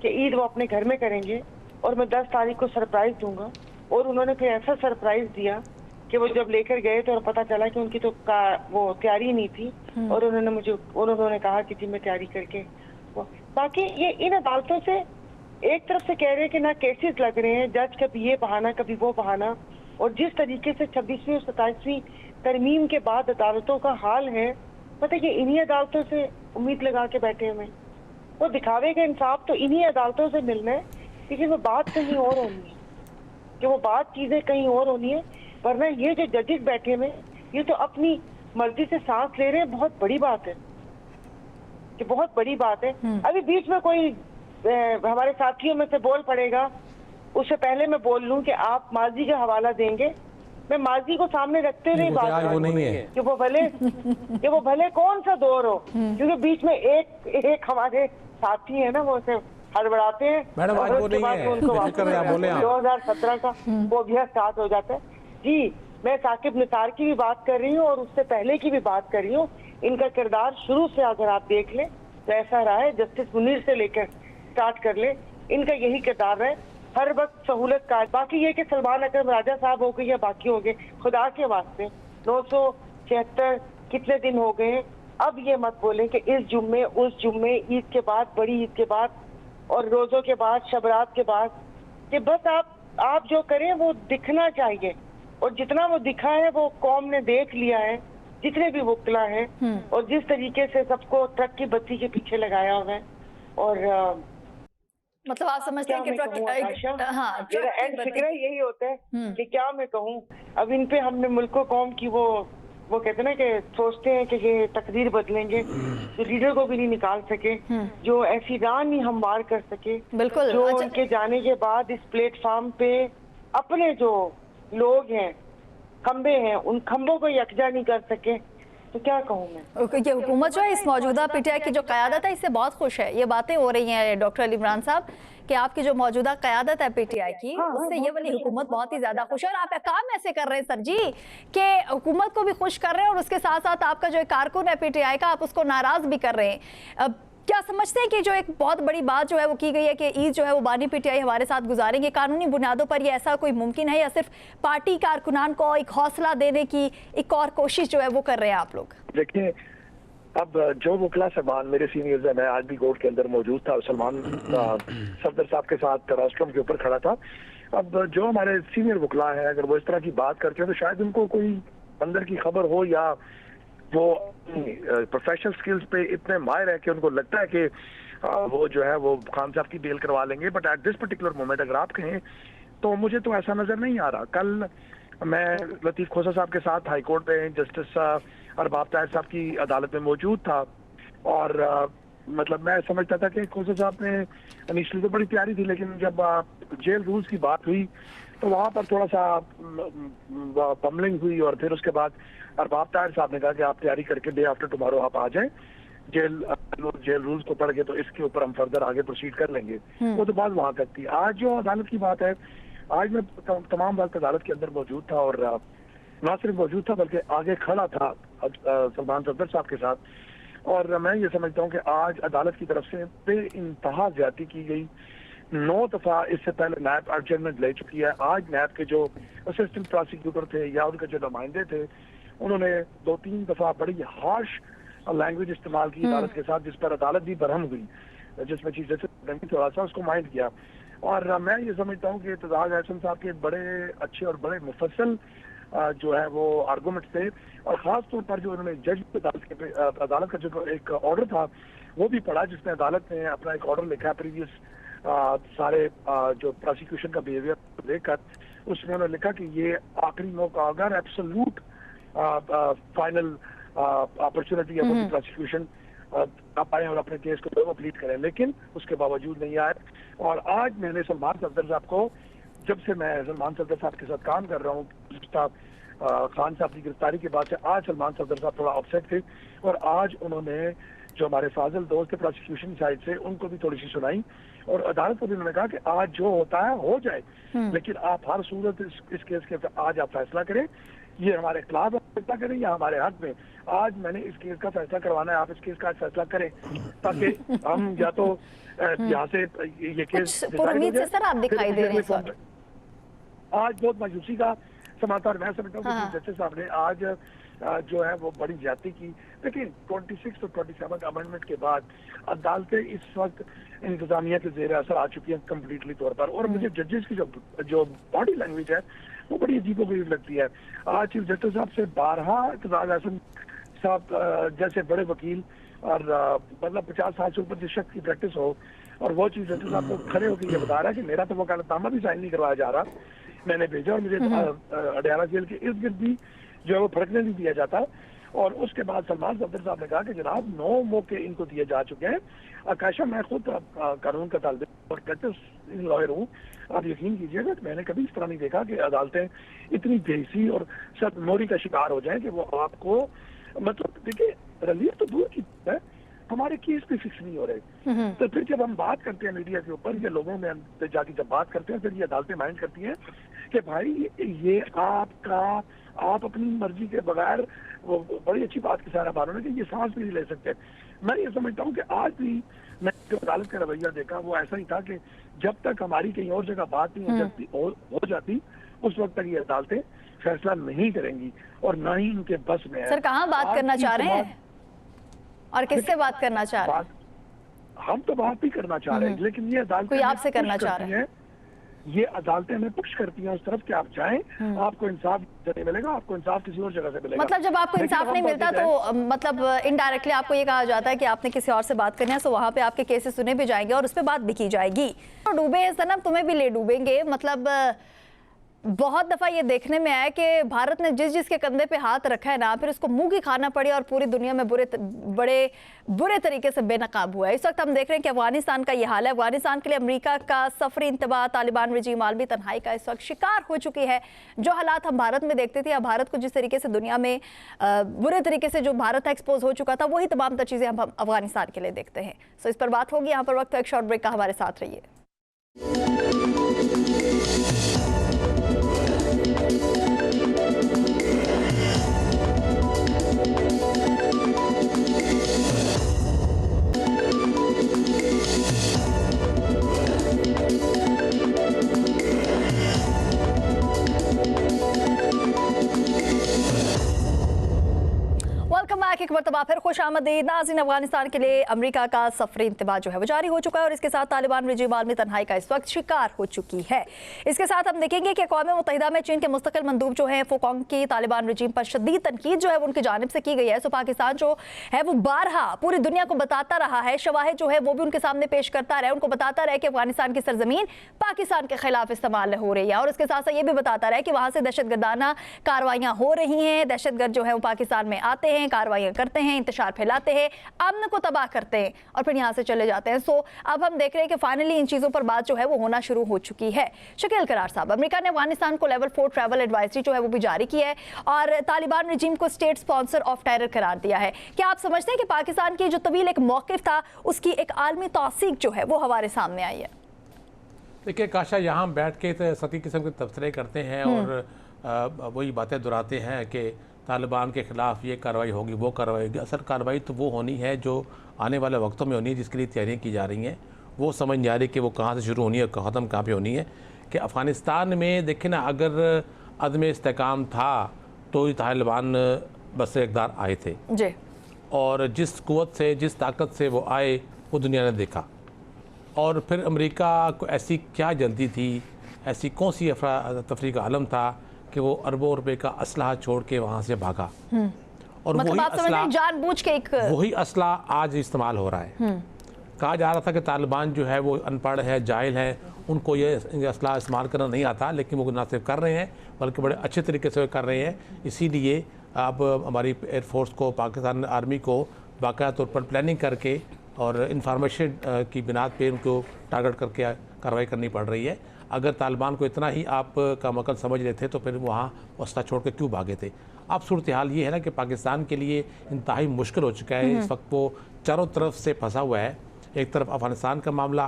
कि ईद वो अपने घर में करेंगे और मैं 10 तारीख को सरप्राइज दूंगा, और उन्होंने फिर ऐसा सरप्राइज दिया कि वो जब लेकर गए तो पता चला कि उनकी तो वो तैयारी नहीं थी, और उन्होंने कहा कि जी मैं तैयारी करके। बाकी ये इन अदालतों से एक तरफ से कह रहे हैं कि ना केसेस लग रहे हैं, जज कभी ये बहाना कभी वो बहाना, और जिस तरीके से 26वीं और 27वीं तरमीम के बाद अदालतों का हाल है पता है कि इन्हीं अदालतों से उम्मीद लगा के बैठे हुए, वो दिखावे का इंसाफ तो इन्हीं अदालतों से मिलना है, लेकिन वो बात कहीं और होनी है, कि वो बात चीजें कहीं और होनी है। वरना ये जो जजेस बैठे हुए, ये तो अपनी मर्जी से सांस ले रहे हैं। बहुत बड़ी बात है, कि बहुत बड़ी बात है। अभी बीच में कोई हमारे साथियों में से बोल पड़ेगा, उससे पहले मैं बोल लूं कि आप माजी का हवाला देंगे। मैं माजी को सामने रखते हुए बात वो नहीं है कि वो भले कौन सा दौर हो, क्योंकि बीच में एक हमारे साथी है ना, वो उसे हड़बड़ाते हैं। मैडम, आज वो नहीं है, उनको बोले 2017 का वो अभ्यास स्टार्ट हो जाता है। जी, मैं साकिब निसार की भी बात कर रही हूँ और उससे पहले की भी बात कर रही हूँ। इनका किरदार शुरू से अगर आप देख लें तो ऐसा रहा है, जस्टिस मुनीर से लेकर स्टार्ट कर ले, इनका यही किरदार है, हर वक्त सहूलत का। बाकी ये कि सलमान अकरम राजा साहब हो गए या बाकी हो गए, खुदा के वास्ते 976 कितने दिन हो गए। अब ये मत बोलें कि इस जुम्मे उस जुम्मे, ईद के बाद, बड़ी ईद के बाद और रोजों के बाद, शबरात के बाद, कि बस आप जो करें वो दिखना चाहिए। और जितना वो दिखा है वो कौम ने देख लिया है, जितने भी वकला हैं, और जिस तरीके से सबको ट्रक की बत्ती के पीछे लगाया हुआ है। और मतलब आप समझते हैं कि मेरा एंड फिक्र यही होता है कि क्या मैं कहूँ। अब इन पे हमने मुल्क कौम की वो कहते ना कि सोचते हैं कि ये तकदीर बदलेंगे, जो लीडर को भी नहीं निकाल सके, जो ऐसी राह नहीं हमवार कर सके, बिल्कुल, जो उनके जाने के बाद इस प्लेटफॉर्म पे अपने जो लोग हैं, खंबे हैं, उन खंबों को यकजा नहीं कर सके, तो क्या कहूँ मैं। ये हुकूमत जो है इस मौजूदा पीटीआई की जो क़यादत है इससे बहुत खुश है। ये बातें हो रही हैं डॉक्टर अली इमरान साहब कि आपकी जो मौजूदा क़यादत है पीटीआई की, उससे ये वाली हुकूमत बहुत ही ज्यादा खुश है। और आप काम ऐसे कर रहे हैं सर जी कि हुकूमत को भी खुश कर रहे हैं और उसके साथ साथ आपका जो एक कारकुन है पीटीआई का, आप उसको नाराज भी कर रहे हैं। अब क्या समझते हैं कि जो एक बहुत बड़ी बात जो है वो की गई है कि ईद जो है वो बानी पीटीआई हमारे साथ गुजारेंगे, कानूनी बुनियादों पर ये ऐसा कोई मुमकिन है या सिर्फ पार्टी कारकुनान को एक हौसला देने की एक और कोशिश जो है वो कर रहे हैं आप लोग? देखिए, अब जो वकला साहबान मेरे सीनियर्स है, मैं आज भी कोर्ट के अंदर मौजूद था, सलमान सफदर साहब के साथ रोस्ट्रम के ऊपर खड़ा था। अब जो हमारे सीनियर वकला है, अगर वो इस तरह की बात करते हैं तो शायद उनको कोई अंदर की खबर हो या वो प्रोफेशनल स्किल्स पे इतने माहिर है कि उनको लगता है कि वो जो है वो खान साहब की बेल करवा लेंगे। But at this particular moment अगर आप कहें तो मुझे तो ऐसा नजर नहीं आ रहा। कल मैं लतीफ खोसा साहब के साथ हाई कोर्ट में जस्टिस अरबाब ताहिर साहब की अदालत में मौजूद था और मतलब मैं समझता था कि खोसा साहब ने इनिशियली तो बड़ी प्यारी थी, लेकिन जब जेल रूल्स की बात हुई तो वहाँ पर थोड़ा सा पम्बलिंग हुई और फिर उसके बाद अरबाब ताहिर साहब ने कहा कि आप तैयारी करके डे आफ्टर टुमारो आप आ जाएं, जेल रूल्स को पढ़ के तो इसके ऊपर हम फर्दर आगे प्रोसीड कर लेंगे। वो तो बात वहाँ तक थी। आज जो अदालत की बात है, आज मैं तमाम वक्त अदालत के अंदर मौजूद था और न सिर्फ मौजूद था बल्कि आगे खड़ा था सलमान सफदर साहब के साथ। और मैं ये समझता हूँ कि आज अदालत की तरफ से बेइंतहा ज्यादती की गई। 9 दफा इससे पहले नैब एडजमेंट ले चुकी है। आज नैब के जो असिस्टेंट प्रोसिक्यूटर थे या उनके जो नुमाइंदे थे, उन्होंने 2-3 दफा बड़ी हार्श लैंग्वेज इस्तेमाल की अदालत के साथ, जिस पर अदालत भी बरहम हुई, जिसमें चीजें से थोड़ा सा उसको माइंड किया। और मैं ये समझता हूँ कि एतजाज अहसन साहब के बड़े अच्छे और बड़े मुफस्सल जो है वो आर्गूमेंट थे और खास तौर पर जो उन्होंने जज अदालत का जो एक ऑर्डर था वो भी पढ़ा, जिसमें अदालत ने अपना एक ऑर्डर लिखा प्रीवियस सारे जो प्रोसिक्यूशन का बिहेवियर देखकर, उसमें उन्होंने लिखा कि ये आखिरी मौका अगर एब्सोल्यूट फाइनल अपॉर्चुनिटी है फॉर प्रोसिक्यूशन आप आए और अपने केस को कंप्लीट करें, लेकिन उसके बावजूद नहीं आए। और आज मैंने सलमान सफदर साहब को, जब से मैं सलमान सफदर साहब के साथ काम कर रहा हूँ खान साहब की गिरफ्तारी के बाद से, आज सलमान सफदर साहब थोड़ा अपसेट थे और आज उन्होंने जो हमारे फाजिल दोस्त थे प्रोसिक्यूशन साइड से, उनको भी थोड़ी सी सुनाई और अदालत को भी उन्होंने कहा कि आज जो होता है हो जाए, लेकिन आप हर सूरत इस केस के आज आप फैसला करें, ये हमारे खिलाफ फैसला करें या हमारे हक में। आज मैंने इस केस का फैसला करवाना है, आप इस केस का फैसला करें ताकि हम या तो यहाँ से ये केस आप दिखाई दे रहे हैं। आज बहुत मायूसी का समाचार मैं समझता हूँ कि जस्टिस साहब ने आज जो है वो बड़ी ज्यादती की। लेकिन 26 और 27 अमेंडमेंट के बाद अदालतें इस वक्त इंतजामिया के जेर असर आ चुकी हैं कम्प्लीटली तौर पर। और मुझे जजेस की जो बॉडी लैंग्वेज है वो बड़ी अजीबोगरीब लगती है। आज चीफ जस्टिस साहब से 12 एतजाज अहसन साहब जैसे बड़े वकील और मतलब 50 साल से ऊपर जिस शख्स की प्रैक्टिस हो और वो चीफ जस्टिस आपको खड़े होकर ये बता रहा है कि मेरा तो वकालतनामा भी साइन नहीं करवाया जा रहा, मैंने भेजा और मुझे अडयाला जेल के इर्द गिर्द भी जो है वो फड़कने नहीं दिया जाता। और उसके बाद सलमान सफदर साहब ने कहा कि जनाब 9 मौके इनको दिए जा चुके हैं। आकाशा, मैं खुद कानून का तालिब और प्रैक्टिस लॉयर हूँ, आप यकीन कीजिएगा कि मैंने कभी इस तरह नहीं देखा कि अदालतें इतनी बेहसी और सदमोरी का शिकार हो जाएं कि वो आपको मतलब देखिए रिलीफ तो दूर की है, हमारे केस भी फिक्स नहीं हो रहे। तो फिर जब हम बात करते हैं मीडिया के ऊपर, ये लोगों में जाके जब बात करते हैं, फिर ये अदालतें माइंड करती हैं कि भाई ये आप अपनी मर्जी के बगैर, वो बड़ी अच्छी बात की सारा बारों ने कि ये सांस भी नहीं ले सकते। मैं ये समझता हूँ कि आज भी मैं जो अदालत का रवैया देखा वो ऐसा ही था कि जब तक हमारी कहीं और जगह बात नहीं हो जाती उस वक्त तक ये अदालतें फैसला नहीं करेंगी और ना ही इनके बस में है। सर कहाँ बात करना चाह रहे हैं और किससे बात करना चाह रहे हैं? हम तो बात भी करना चाह रहे हैं, लेकिन ये अदालतें कोई आपसे करना चाह रहे हैं, ये अदालतें में पुश करती हैं उस तरफ कि आप जाएं, आपको इंसाफ नहीं मिलेगा, आपको इंसाफ किसी और जगह से मिलेगा। मतलब जब आपको इंसाफ नहीं मिलता तो मतलब इनडायरेक्टली आपको ये कहा जाता है कि आपने किसी और से बात करनी है, तो वहां पे आपके केसेस सुने भी जाएंगे और उस पर बात भी की जाएगी। तो डूबे हैं सनम, तुम्हें भी ले डूबेंगे। मतलब बहुत दफा ये देखने में आया कि भारत ने जिसके कंधे पे हाथ रखा है ना, फिर उसको मुंह की खाना पड़ी और पूरी दुनिया में बड़े बुरे तरीके से बेनकाब हुआ है। इस वक्त हम देख रहे हैं कि अफगानिस्तान का ये हाल है। अफगानिस्तान के लिए अमेरिका का सफरी इंतबा, तालिबान रजीम आलमी तन्हाई का इस वक्त शिकार हो चुकी है। जो हालात हम भारत में देखते थे या भारत को जिस तरीके से दुनिया में बुरे तरीके से जो भारत एक्सपोज हो चुका था, वही तमाम तर चीजें हम अफगानिस्तान के लिए देखते हैं। सो इस पर बात होगी। यहाँ पर वक्त एक शॉर्ट ब्रेक का, हमारे साथ रहिए। एक मरतबा फिर खुश आमदीद नाज़रीन। अफगानिस्तान के लिए अमेरिका का सफरी इंतबा जो है वो जारी हो चुका है और इसके साथ तालिबान रजीम आलमी तन्हाई का इस वक्त शिकार हो चुकी है। इसके साथ हम देखेंगे कि अक़वाम मुत्तहिदा में चीन के मुस्तकिल मंदूब जो है फोकोंग की तालिबान रजीम पर शदीद तनकीद जो है वो उनकी जानिब से की गई है। सो पाकिस्तान जो है वो बारहा पूरी दुनिया को बताता रहा है, शवाहिद जो है वो भी उनके सामने पेश करता रहा है, उनको बताता रहा है कि अफगानिस्तान की सरजमीन पाकिस्तान के खिलाफ इस्तेमाल हो रही है और इसके साथ साथ ये भी बताता रहा है कि वहाँ से दहशतगर्दाना कार्रवाइयाँ हो रही हैं, दहशतगर्द जो है वो पाकिस्तान में आते हैं, कार्रवाइयाँ करते हैं, इंतशार फैलाते हैं, अमन को तबाह करते हैं और फिर यहाँ से चले जाते हैं। सो अब हम देख रहे हैं कि फाइनली इन चीज़ों पर बात जो है वो होना शुरू हो चुकी है। शकील करार साहब, अमेरिका ने अफगानिस्तान को लेवल 4 ट्रैवल एडवाइजरी जो है वो भी जारी की है और तालिबान रजीम को स्टेट स्पॉन्सर ऑफ टेरर करार दिया है। क्या आप समझते हैं कि पाकिस्तान की जो तवील एक मौक़िफ़ था उसकी एक आलमी तौसीक जो है वो हमारे सामने आई है? देखिए काशा, यहाँ हम बैठ के सती किस्म के तबसरे करते हैं और वही बातें दोहराते हैं कि तालिबान के ख़िलाफ़ ये कार्रवाई होगी, वो कार्रवाई होगी। असल कार्रवाई तो वो होनी है जो आने वाले वक्तों में होनी है, जिसके लिए तैयारियाँ की जा रही हैं। वो समझ नहीं आ रही कि वो कहाँ से शुरू होनी है और ख़त्म कहाँ पे होनी है। कि अफ़गानिस्तान में देखें ना, अगर अदम इस्तेकाम था तो तालिबान बस इक़्तिदार आए थे जी, और जिस क़ुव्वत से, जिस ताकत से वो आए वो दुनिया ने देखा। और फिर अमेरिका को ऐसी क्या जल्दी थी, ऐसी कौन सी अफरा तफरी का आलम था कि वो अरबों रुपए का असलहा छोड़ के वहाँ से भागा। और मतलब आप समझते हैं जानबूझ के वही असलहा आज इस्तेमाल हो रहा है। कहा जा रहा था कि तालिबान जो है वो अनपढ़ है, जाहिल है, उनको ये असलहा इस्तेमाल करना नहीं आता, लेकिन वो ना सिर्फ कर रहे हैं बल्कि बड़े अच्छे तरीके से कर रहे हैं। इसीलिए अब हमारी एयरफोर्स को, पाकिस्तान आर्मी को बाकायदा तौर पर प्लानिंग करके और इंफॉर्मेशन की बिनाद पे उनको टारगेट करके कार्रवाई करनी पड़ रही है। अगर तालिबान को इतना ही आप का मकल समझ रहे थे तो फिर वहाँ असला छोड़ के क्यों भागे थे? अब सूरत हाल ये है ना कि पाकिस्तान के लिए इंतहाई मुश्किल हो चुका है। इस वक्त वो चारों तरफ से फंसा हुआ है। एक तरफ अफ़गानिस्तान का मामला,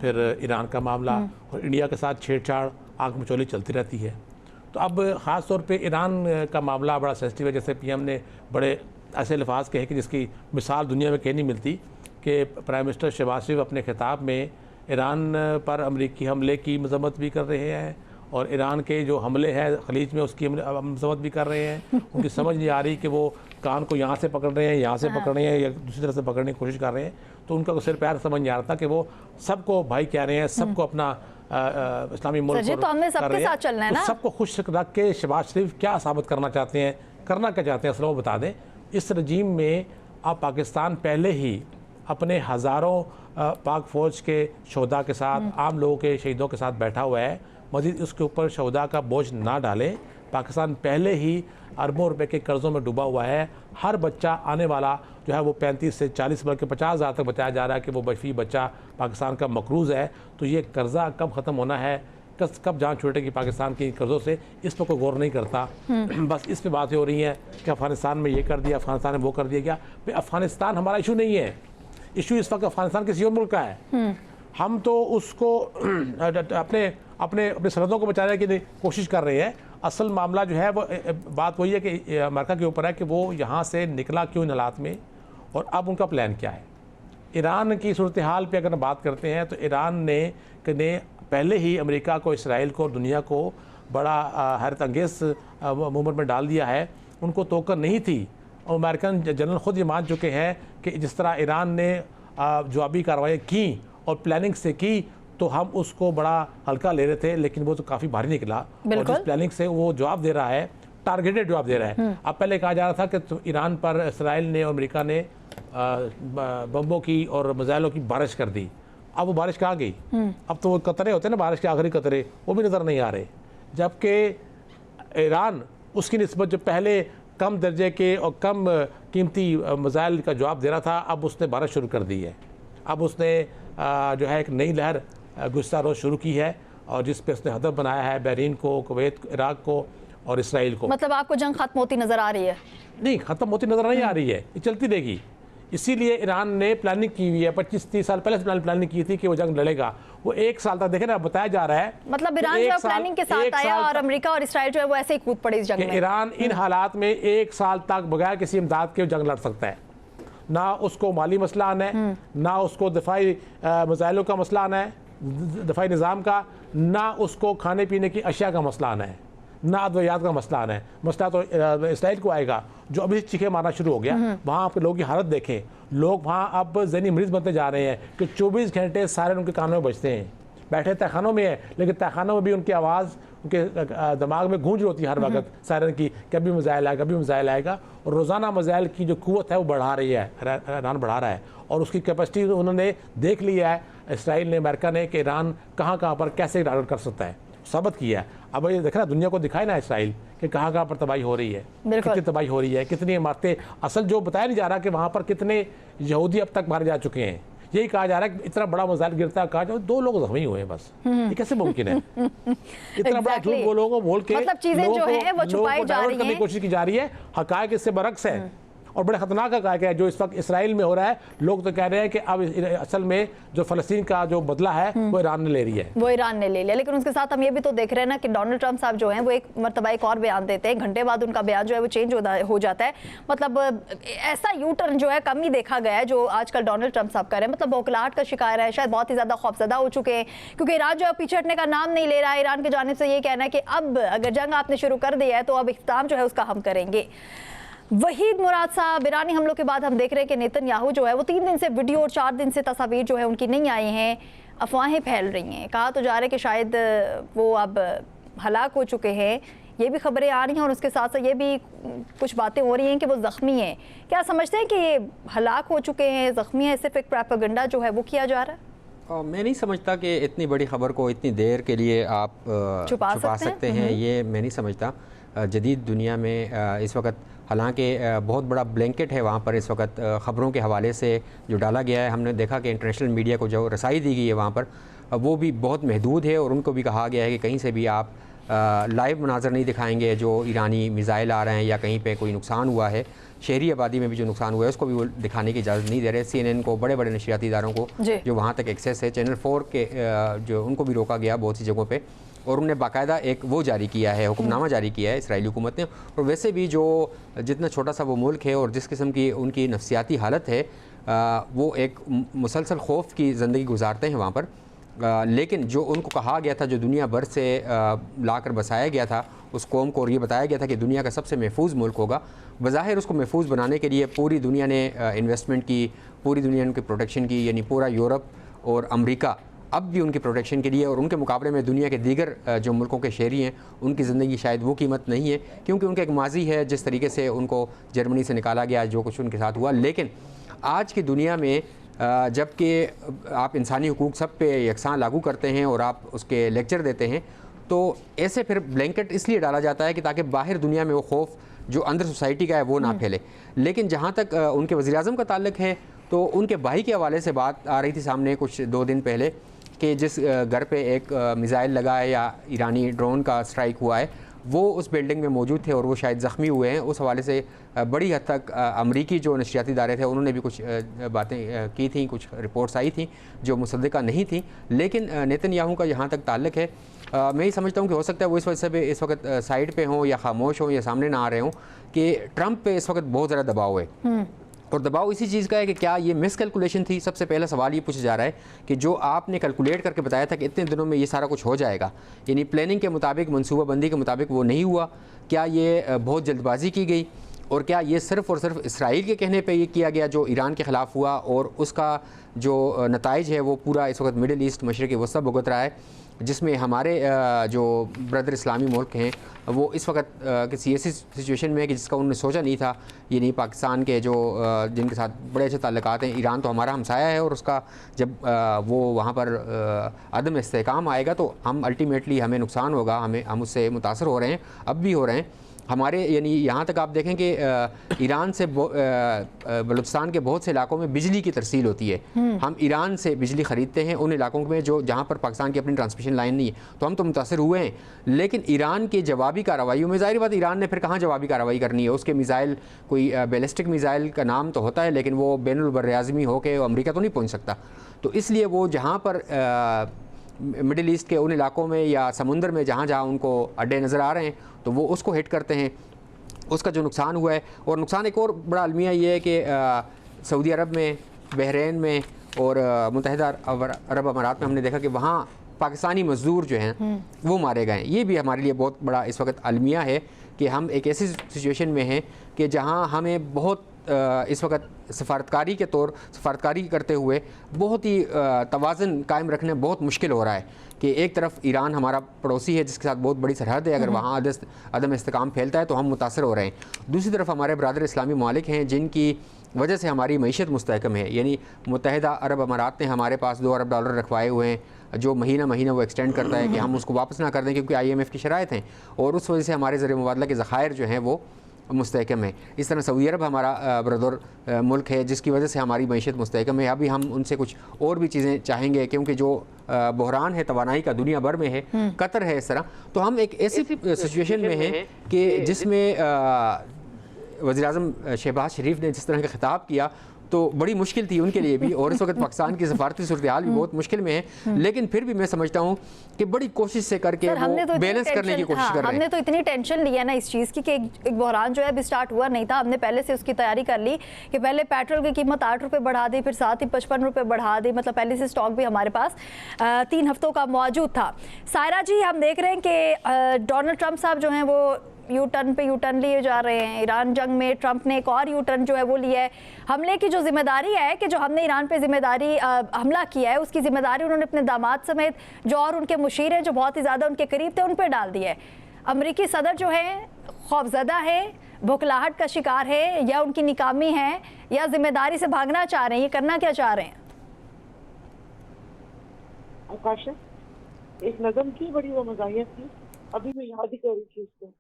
फिर ईरान का मामला और इंडिया के साथ छेड़छाड़, आग मचौली चलती रहती है। तो अब ख़ास तौर पे ईरान का मामला बड़ा सेंसिटिव है। जैसे PM ने बड़े ऐसे अल्फाज कहे कि जिसकी मिसाल दुनिया में कहीं नहीं मिलती कि प्राइम मिनिस्टर शहबाज शरीफ अपने खिताब में ईरान पर अमरीकी हमले की मजम्मत भी कर रहे हैं और ईरान के जो हमले हैं खलीज में उसकी मजम्मत भी कर रहे हैं। उनकी समझ नहीं आ रही कि वो कान को यहाँ से पकड़ रहे हैं, यहाँ से पकड़ रहे हैं या दूसरी तरह से पकड़ने की कोशिश कर रहे हैं। तो उनका सिर पैर समझ नहीं आ रहा था कि वो सबको भाई कह रहे हैं, सबको अपना इस्लामी मुल्क तो हमने सबके साथ चलना है ना। सबको खुश रख के शहबाज शरीफ क्या साबित करना चाहते हैं, करना क्या चाहते हैं, असल वो बता दें। इस रजीम में अब पाकिस्तान पहले ही अपने हज़ारों पाक फ़ौज के शहदा के साथ, आम लोगों के शहीदों के साथ बैठा हुआ है। मज़ीद उसके ऊपर शहदा का बोझ ना डाले। पाकिस्तान पहले ही अरबों रुपए के कर्ज़ों में डूबा हुआ है। हर बच्चा आने वाला जो है वो 35 से 40 बल्कि 50,000 तक बताया जा रहा है कि वो बफी बच्चा पाकिस्तान का मकरूज़ है। तो ये कर्ज़ा कब ख़त्म होना है, कब जान छूटेगी पाकिस्तान की कर्ज़ों से, इस पर कोई गौर नहीं करता। बस इस पर बातें हो रही हैं कि अफ़गानिस्तान में ये कर दिया, अफ़गानिस्तान में वो कर दिया गया। भाई अफ़गानिस्तान हमारा इशू नहीं है, इशू इस वक्त अफ़गानिस्तान किसी और मुल्क का है। हम तो उसको अपने अपने अपने सरहदों को बचाने की कोशिश कर रहे हैं। असल मामला जो है वो बात वही है कि अमेरिका के ऊपर है कि वो यहाँ से निकला क्यों इन हालात में, और अब उनका प्लान क्या है। ईरान की सूरत हाल पर अगर बात करते हैं तो ईरान ने पहले ही अमेरिका को, इसराइल को और दुनिया को बड़ा हैरत अंगेज़ मूवमेंट में डाल दिया है। उनको तोकर नहीं थी, और अमेरिकन जनरल ख़ुद ये मान चुके हैं कि जिस तरह ईरान ने जवाबी कार्रवाई की और प्लानिंग से की तो हम उसको बड़ा हल्का ले रहे थे, लेकिन वो तो काफ़ी भारी निकला। और जिस प्लानिंग से वो जवाब दे रहा है, टारगेटेड जवाब दे रहा है। अब पहले कहा जा रहा था कि तो ईरान पर इसराइल ने और अमेरिका ने बम्बों की और मिसाइलों की बारिश कर दी। अब वो बारिश कहाँ गई? अब तो वो कतरे होते हैं ना, बारिश के आखिरी कतरे, वो भी नज़र नहीं आ रहे। जबकि ईरान उसकी निस्बत जो पहले कम दर्जे के और कम कीमती मिसाइल का जवाब दे रहा था, अब उसने बारिश शुरू कर दी है। अब उसने जो है एक नई लहर गुज़श्ता रोज़ शुरू की है, और जिस पे उसने हदफ बनाया है बहरीन को, कुवैत, इराक को और इसराइल को। मतलब आपको जंग खत्म होती नज़र आ रही है? नहीं, ख़त्म होती नज़र नहीं आ रही है, ये चलती रहेगी। इसीलिए ईरान ने प्लानिंग की हुई है, 25-30 साल पहले से प्लानिंग की थी कि वो जंग लड़ेगा। वो 1 साल तक, देखे ना, बताया जा रहा है मतलब ईरान जो प्लानिंग के साथ आया और अमेरिका और इसराइल जो है वो ऐसे ही कूद पड़े इस जंग में। ईरान इन हालात में 1 साल तक बगैर किसी इमदाद के जंग लड़ सकता है। ना उसको माली मसला आना है, ना उसको दफाई मिसाइलों का मसला आना है, दफाई निज़ाम का, ना उसको खाने पीने की अशिया का मसला आना है, ना अद्वियात का मसला आना है। मसला तो इसराइल को आएगा जो अभी चीखे मारना शुरू हो गया। वहाँ आपके लोगों की हालत देखें, लोग वहाँ अब ज़हनी मरीज़ बनते जा रहे हैं कि 24 घंटे सारे उनके कानों में बजते हैं। बैठे तहखानों में है, लेकिन तहखानों में भी उनकी आवाज़ उनके दिमाग में गूंज होती है हर वक्त सायरन की, कभी मिसाइल आएगा, कभी मिसाइल आएगा। और रोज़ाना मिसाइल की जो कुव्वत है वो बढ़ा रही है, ईरान बढ़ा रहा है, और उसकी कैपेसिटी उन्होंने देख ली है, इसराइल ने, अमेरिका ने, कि ईरान कहाँ कहाँ पर कैसे टारगेट कर सकता है, साबित किया है। अब ये देखना, दुनिया को दिखाए ना इसराइल कि कहाँ कहाँ पर तबाही हो रही है, कितनी तबाही हो रही है, कितनी इमारतें। असल जो बताया नहीं जा रहा कि वहाँ पर कितने यहूदी अब तक मारे जा चुके हैं। यही कहा जा रहा है कि इतना बड़ा मिसाइल गिरता है, कहा जाए 2 लोग जख्मी हुए हैं बस। ये कैसे मुमकिन है? इतना बड़ा झूठ बोल के मतलब चीजें जो है वो छुपाई जा रही हैं, कोशिश की जा रही है। हकायक इससे बरक्स है, और बड़े ख़तरनाक हकायक है जो इस वक्त इसराइल में हो रहा है। लोग तो कह रहे हैं कि अब असल में जो फ़लस्तीन का जो बदला है वो ईरान ने ले रही है, वो ईरान ने ले लिया। लेकिन उसके साथ हम ये भी तो देख रहे हैं ना कि डोनाल्ड ट्रंप साहब जो हैं वो एक मरतबा एक और बयान देते हैं, घंटे बाद उनका बयान जो है वो चेंज हो जाता है। मतलब ऐसा यू टर्न जो है कम ही देखा गया है जो आजकल डोनाल्ड ट्रंप साहब कर रहे हैं। मतलब बौखलाहट का शिकार है, शायद बहुत ही ज़्यादा खौफजदा हो चुके हैं, क्योंकि ईरान जो है पीछे हटने का नाम नहीं ले रहा है। ईरान की जानिब से ये कहना है कि अब अगर जंग आपने शुरू कर दिया है तो अब इख्तिताम जो है उसका हम करेंगे। वहीद मुराद साहब, ईरानी हमलों के बाद हम देख रहे हैं कि नेतन्याहू जो है वो 3 दिन से वीडियो और 4 दिन से तस्वीर जो है उनकी नहीं आई हैं। अफवाहें फैल रही हैं, कहा तो जा रहा है कि शायद वो अब हलाक हो चुके हैं, ये भी खबरें आ रही हैं। और उसके साथ साथ ये भी कुछ बातें हो रही हैं कि वो ज़ख्मी हैं। क्या समझते हैं कि ये हलाक हो चुके हैं, ज़ख्मी हैं, सिर्फ एक प्रोपेगेंडा जो है वो किया जा रहा है? मैं नहीं समझता कि इतनी बड़ी खबर को इतनी देर के लिए आप छुपा सकते हैं। ये मैं नहीं समझता। जदीद दुनिया में इस वक्त हालांकि बहुत बड़ा ब्लैंकेट है वहाँ पर इस वक्त ख़बरों के हवाले से जो डाला गया है। हमने देखा कि इंटरनेशनल मीडिया को जो रसाई दी गई है वहाँ पर वो भी बहुत महदूद है, और उनको भी कहा गया है कि कहीं से भी आप लाइव मनाजर नहीं दिखाएंगे जो ईरानी मिसाइल आ रहे हैं या कहीं पे कोई नुकसान हुआ है। शहरी आबादी में भी जो नुकसान हुआ है उसको भी वो दिखाने की इजाज़त नहीं दे रहे। CNN को, बड़े बड़े नशरियाती इदारों को जो वहाँ तक एक्सेस है, चैनल 4 के जो उनको भी रोका गया बहुत सी जगहों पे, और उन्होंने बाकायदा एक वो जारी किया है, हुक्मनामा जारी किया है इसराइली हुकूमत ने। और वैसे भी जो जितना छोटा सा वो मुल्क है और जिस किस्म की उनकी नफ्सियाती हालत है, वो एक मुसलसल खौफ की ज़िंदगी गुजारते हैं वहाँ पर। लेकिन जो उनको कहा गया था, जो दुनिया भर से लाकर बसाया गया था उस कौम को, और ये बताया गया था कि दुनिया का सबसे महफूज मुल्क होगा, बज़ाहिर उसको महफूज बनाने के लिए पूरी दुनिया ने इन्वेस्टमेंट की, पूरी दुनिया ने उनकी प्रोटेक्शन की। यानी पूरा यूरोप और अमेरिका अब भी उनकी प्रोटेक्शन के लिए, और उनके मुकाबले में दुनिया के दीगर जो मुल्कों के शहरी हैं उनकी ज़िंदगी शायद वो कीमत नहीं है, क्योंकि उनका एक माजी है जिस तरीके से उनको जर्मनी से निकाला गया, जो कुछ उनके साथ हुआ। लेकिन आज की दुनिया में जबकि आप इंसानी हुकूक सब पे यकसां लागू करते हैं और आप उसके लेक्चर देते हैं, तो ऐसे फिर ब्लैंकेट इसलिए डाला जाता है कि ताकि बाहर दुनिया में वो खौफ जो अंदर सोसाइटी का है वो ना फैले। लेकिन जहाँ तक उनके वज़ीर-ए-आज़म का ताल्लुक है, तो उनके भाई के हवाले से बात आ रही थी सामने कुछ 2 दिन पहले कि जिस घर पे एक मिसाइल लगा है या ईरानी ड्रोन का स्ट्राइक हुआ है, वो उस बिल्डिंग में मौजूद थे और वो शायद ज़ख्मी हुए हैं। उस हवाले से बड़ी हद तक अमरीकी जो नशरियाती इदारे थे उन्होंने भी कुछ बातें की थी, कुछ रिपोर्ट्स आई थी जो मुसद्दिका नहीं थी। लेकिन नेतन्याहू का जहाँ तक ताल्लुक है, मैं ही समझता हूँ कि हो सकता है वो इस वजह से इस वक्त साइड पे हों या खामोश हों या सामने ना आ रहे हों कि ट्रंप पे इस वक्त बहुत ज़्यादा दबाव है। और दबाव इसी चीज़ का है कि क्या ये मिसकैलकुलेशन थी। सबसे पहला सवाल ये पूछा जा रहा है कि जो आपने कैलकुलेट करके बताया था कि इतने दिनों में ये सारा कुछ हो जाएगा, यानी प्लानिंग के मुताबिक, मनसूबाबंदी के मुताबिक वो नहीं हुआ, क्या ये बहुत जल्दबाजी की गई, और क्या ये सिर्फ़ और सिर्फ इसराइल के कहने पे ये किया गया जो ईरान के ख़िलाफ़ हुआ, और उसका जो नताइज है वो पूरा इस वक्त मिडिल ईस्ट, मशरिक़ वस्ता भुगत रहा है, जिसमें हमारे जो ब्रदर इस्लामी मुल्क हैं वो इस वक्त किसी ऐसी सिचुएशन में है कि जिसका उन्होंने सोचा नहीं था। यानी पाकिस्तान के जो जिनके साथ बड़े अच्छे ताल्लुकात हैं, ईरान तो हमारा हमसाया है, और उसका जब वो वहाँ पर अदम इस्तेहकाम आएगा तो हम अल्टीमेटली हमें नुकसान होगा, हम उससे मुतासर हो रहे हैं, अब भी हो रहे हैं हमारे। यानी यहाँ तक आप देखें कि ईरान से बलूचिस्तान के बहुत से इलाकों में बिजली की तरसील होती है। हम ईरान से बिजली ख़रीदते हैं उन इलाकों में जो जहाँ पर पाकिस्तान की अपनी ट्रांसमिशन लाइन नहीं है, तो हम तो मुतासर हुए हैं। लेकिन ईरान की जवाबी कार्रवाइयों में ज़ाहिर बात ईरान ने फिर कहाँ जवाबी कार्रवाई करनी है। उसके मिसाइल, कोई बैलिस्टिक मिसाइल का नाम तो होता है, लेकिन वो बैनुल बर्र-ए-आज़मी होकर अमेरिका तो नहीं पहुँच सकता। तो इसलिए वो जहाँ पर मिडिल ईस्ट के उन इलाकों में या समुंदर में जहाँ जहाँ उनको अड्डे नज़र आ रहे हैं तो वो उसको हिट करते हैं। उसका जो नुकसान हुआ है, और नुकसान एक और बड़ा अलमिया ये है कि सऊदी अरब में, बहरीन में और मुत्तहिदा अरब अमारात में हमने देखा कि वहाँ पाकिस्तानी मज़दूर जो हैं वो मारे गए। ये भी हमारे लिए बहुत बड़ा इस वक्त अलमिया है कि हम एक ऐसी सिचुएशन में हैं कि जहाँ हमें बहुत इस वक्त सफारतकारी करते हुए बहुत ही तवाज़न कायम रखना बहुत मुश्किल हो रहा है कि एक तरफ ईरान हमारा पड़ोसी है जिसके साथ बहुत बड़ी सरहद है, अगर वहाँ अदम इस्तेकाम फैलता है तो हम मुतासर हो रहे हैं। दूसरी तरफ हमारे ब्रादर इस्लामी मालिक हैं जिनकी वजह से हमारी मईशत मुस्तहकम है। यानी मुत्तहिदा अरब अमारात ने हमारे पास $2 अरब रखवाए हुए हैं, जो महीना वो एक्सटेंड करता है कि हम उसको वापस ना कर दें क्योंकि IMF की शराइत हैं, और उस वजह से हमारे ज़रिए मुबादला के ज़खायर जो हैं वो मुस्तहकम है। इस तरह सऊदी अरब हमारा ब्रदर मुल्क है जिसकी वजह से हमारी मईशत मुस्तहकम है। अभी हम उनसे कुछ और भी चीज़ें चाहेंगे क्योंकि जो बहरान है तवानाई का दुनिया भर में है, कतर है, इस तरह। तो हम एक ऐसी सिचुएशन में हैं कि जिसमें वज़ीर-ए-आज़म शहबाज शरीफ ने जिस तरह का खिताब किया तो बड़ी मुश्किल थी उनके लिए भी, और इस वक्त पाकिस्तान की सफारती सूरत हाल भी बहुत मुश्किल में है। लेकिन फिर भी मैं समझता हूँ कि बड़ी कोशिश से करके वो बैलेंस करने की कोशिश कर रहे हैं। हमने तो इतनी टेंशन लिया ना इस चीज़ की कि एक बहरान जो है अभी स्टार्ट हुआ नहीं था। हमने पहले से उसकी तैयारी कर ली कि पहले पेट्रोल की कीमत ₹8 बढ़ा दी, फिर साथ ही ₹55 बढ़ा दी। मतलब पहले से स्टॉक भी हमारे पास 3 हफ्तों का मौजूद था। सायरा जी, हम देख रहे हैं कि डोनाल्ड ट्रंप साहब जो हैं वो यू टर्न लिए जा रहे हैं। ईरान जंग में ट्रंप ने एक और यू टर्न जो है वो लिया है। हमले की जो जिम्मेदारी है कि जो हमने ईरान पे हमला किया है, उसकी जिम्मेदारी उन्होंने अपने दामाद समेत जो और उनके मुशीर हैं जो बहुत ही ज़्यादा उनके करीब थे उन पर डाल दिया है। अमरीकी सदर जो है खौफजदा है, बुखलाहट का शिकार है, या उनकी नाकामी है, या जिम्मेदारी से भागना चाह रहे हैं, ये करना क्या चाह रहे हैं? आकाशा, एक नज़म थी, बड़ी वो मज़ाहिया थी, अभी मैं याद ही कर रही थी उसको,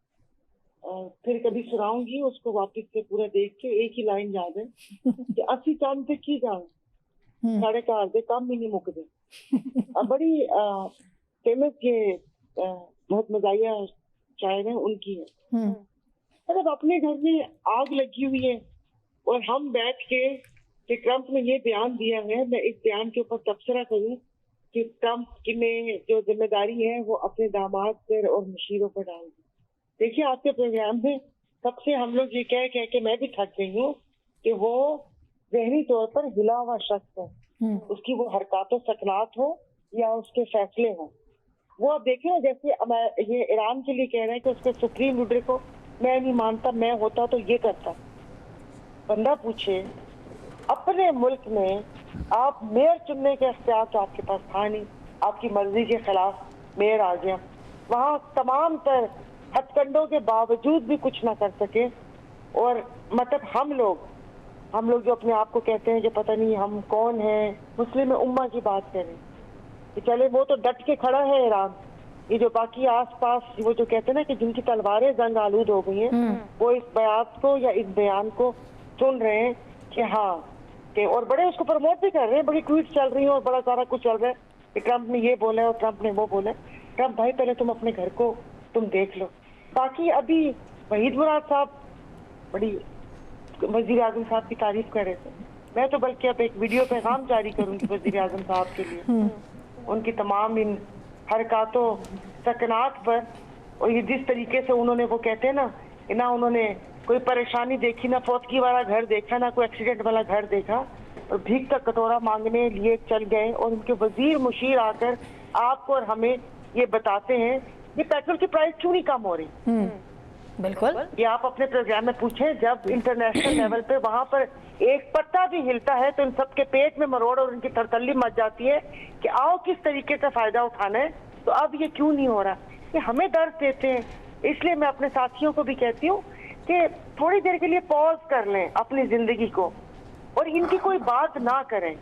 फिर कभी सुनाऊंगी उसको वापस से पूरा देख के। एक ही लाइन याद है कि असी चंद पे की जाए साढ़े कार दे काम ही नहीं मुकदे। बड़ी फेमस ये बहुत मज़ाहिया शायर है, उनकी है। मतलब अपने घर में आग लगी हुई है और हम बैठ के कि ट्रंप ने ये बयान दिया है, मैं इस बयान के ऊपर तबसरा करूं कि ट्रंप की में जो जिम्मेदारी है वो अपने दामाद पर और मुशीरों पर डाल दी। देखिए, आपके प्रोग्राम में सबसे हम लोग ये कह के मैं भी थक गई हूँ कि वो ज़हनी तौर पर हिला हुआ शख्स है, उसकी वो हरकत सकनात हो या उसके फैसले हो। वो आप देखें ना, जैसे ये ईरान के लिए कह रहे हैं कि उसके सुप्रीम लीडर को मैं नहीं मानता, मैं होता तो ये करता। बंदा पूछे, अपने मुल्क में आप मेयर चुनने के इख्तियार तो आपके पास था नहीं, आपकी मर्जी के खिलाफ मेयर आ गया, वहाँ तमाम तर हथकंडों के बावजूद भी कुछ ना कर सके। और मतलब हम लोग जो अपने आप को कहते हैं कि पता नहीं हम कौन हैं, मुस्लिम उम्मा की बात करें कि चले वो तो डट के खड़ा है ईरान, ये जो बाकी आसपास वो जो कहते हैं ना कि जिनकी तलवारें जंग आलूद हो गई हैं, वो इस बयान को या इस बयान को सुन रहे हैं कि हाँ कि, और बड़े उसको प्रमोट भी कर रहे हैं, बड़ी ट्वीट चल रही है और बड़ा सारा कुछ चल रहा है कि ट्रंप ने ये बोला है और ट्रंप ने वो बोला है। ट्रंप भाई पहले तुम अपने घर को तुम देख लो। बाकी अभी वहीद मुराद साहब बड़ी वजीर आजम साहब की तारीफ कर रहे थे, मैं तो बल्कि अब एक वीडियो पैगाम जारी करूंगी वजीर आजम साहब के लिए, उनकी तमाम इन हरकतों सकनात पर, और ये जिस तरीके से उन्होंने वो कहते हैं ना कि ना उन्होंने कोई परेशानी देखी, ना फौतगी वाला घर देखा, ना कोई एक्सीडेंट वाला घर देखा, और भीख का कटोरा मांगने लिए चल गए। और उनके वजीर मुशीर आकर आपको और हमें ये बताते हैं ये पेट्रोल की प्राइस क्यों नहीं कम हो रही। बिल्कुल, ये आप अपने प्रोग्राम में पूछें, जब इंटरनेशनल लेवल पे वहाँ पर एक पत्ता भी हिलता है तो इन सबके पेट में मरोड़ और उनकी तरतल्ली मच जाती है कि आओ किस तरीके से फायदा उठाना है। तो अब ये क्यों नहीं हो रहा, ये हमें दर्द देते हैं। इसलिए मैं अपने साथियों को भी कहती हूँ कि थोड़ी देर के लिए पॉज कर लें अपनी जिंदगी को और इनकी कोई बात ना करें,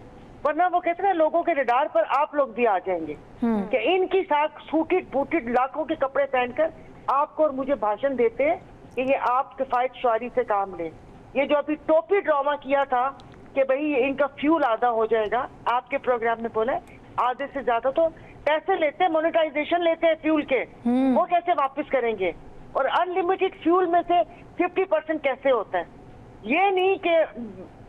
वरना वो कहते हैं लोगों के रडार पर आप लोग भी आ जाएंगे कि इनकी साथ सूटेड बूटेड लाखों के कपड़े पहनकर आपको और मुझे भाषण देते हैं कि ये आप किफायत शुआरी से काम लें। ये जो अभी टोपी ड्रामा किया था कि भाई ये इनका फ्यूल आधा हो जाएगा, आपके प्रोग्राम में बोला है आधे से ज्यादा तो पैसे लेते हैं, मोनेटाइजेशन लेते हैं फ्यूल के, वो कैसे वापस करेंगे? और अनलिमिटेड फ्यूल में से 50% कैसे होता है? ये नहीं कि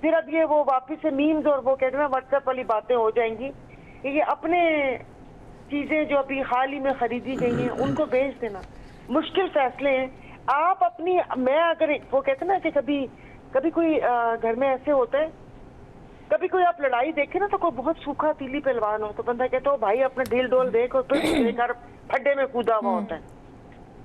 फिर अब ये वो वापस से मीम्स और वो कहते हैं व्हाट्सएप वाली बातें हो जाएंगी। ये अपने चीजें जो अभी हाल ही में खरीदी गई हैं उनको बेच देना, मुश्किल फैसले हैं। आप अपनी, मैं अगर वो कहते ना कि कभी कोई घर में ऐसे होता है, कभी कोई आप लड़ाई देखे ना तो कोई बहुत सूखा तीली पहलवान हो तो बंदा कहता हो भाई अपना ढील डोल देख, और फिर घर फड्डे में कूदा हुआ होता है।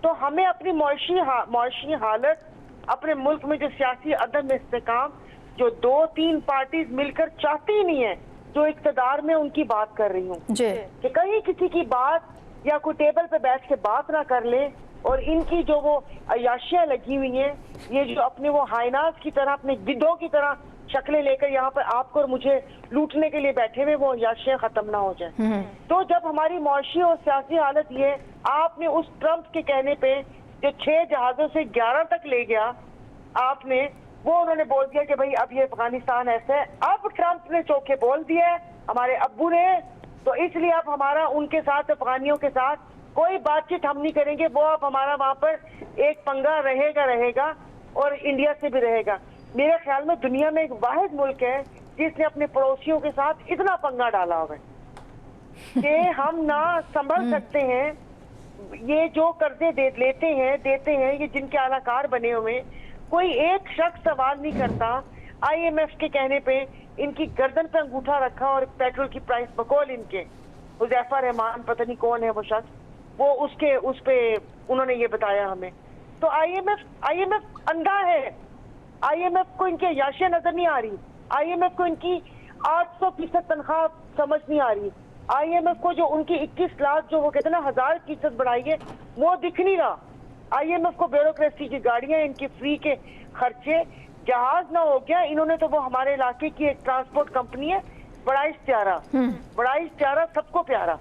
तो हमें अपनी मुआशी हालत, अपने मुल्क में जो सियासी अदम इस्तेकाम जो 2-3 पार्टीज मिलकर चाहती ही नहीं है, जो इक़्तिदार में उनकी बात कर रही हूँ कि कहीं किसी की बात या कोई टेबल पे बैठ के बात ना कर ले, और इनकी जो वो अयाशियां लगी हुई हैं, ये जो अपने वो हाइनास की तरह, अपने गिद्धों की तरह शक्लें लेकर यहाँ पर आपको और मुझे लूटने के लिए बैठे हुए, वो अयाशियां खत्म ना हो जाए। तो जब हमारी मुआशी और सियासी हालत ये, आपने उस ट्रंप के कहने पे जो 6 जहाजों से 11 तक ले गया आपने, वो उन्होंने बोल दिया कि भाई अब ये अफगानिस्तान ऐसा है। अब ट्रंप ने चौके बोल दिया है हमारे अब्बू ने, तो इसलिए अब हमारा उनके साथ, अफगानियों के साथ कोई बातचीत हम नहीं करेंगे। वो अब हमारा वहाँ पर एक पंगा रहेगा और इंडिया से भी रहेगा। मेरे ख्याल में दुनिया में एक वाहिद मुल्क है जिसने अपने पड़ोसियों के साथ इतना पंगा डाला हुआ है कि हम ना संभल सकते हैं। ये जो कर्जे देते हैं ये जिनके आलाकार बने हुए, कोई एक शख्स सवाल नहीं करता। IMF के कहने पे इनकी गर्दन पे अंगूठा रखा और पेट्रोल की प्राइस बकौल इनके हुज़ैफा रहमान, पता नहीं कौन है वो शख्स, वो उस पे उन्होंने ये बताया हमें। तो IMF अंधा है। IMF को इनकी अयाशियां नजर नहीं आ रही। IMF को इनकी 800% तनख्वाह समझ नहीं आ रही। IMF को जो उनकी 21 लाख जो वो कहते हैं ना 1000% बढ़ाई है, वो दिख नहीं रहा। IMF को ब्यूरोक्रेसी की गाड़ियां, इनकी फ्री के खर्चे, जहाज ना हो गया। इन्होंने तो वो हमारे इलाके की एक ट्रांसपोर्ट कंपनी है, बड़ा इश्तियारा सबको प्यारा।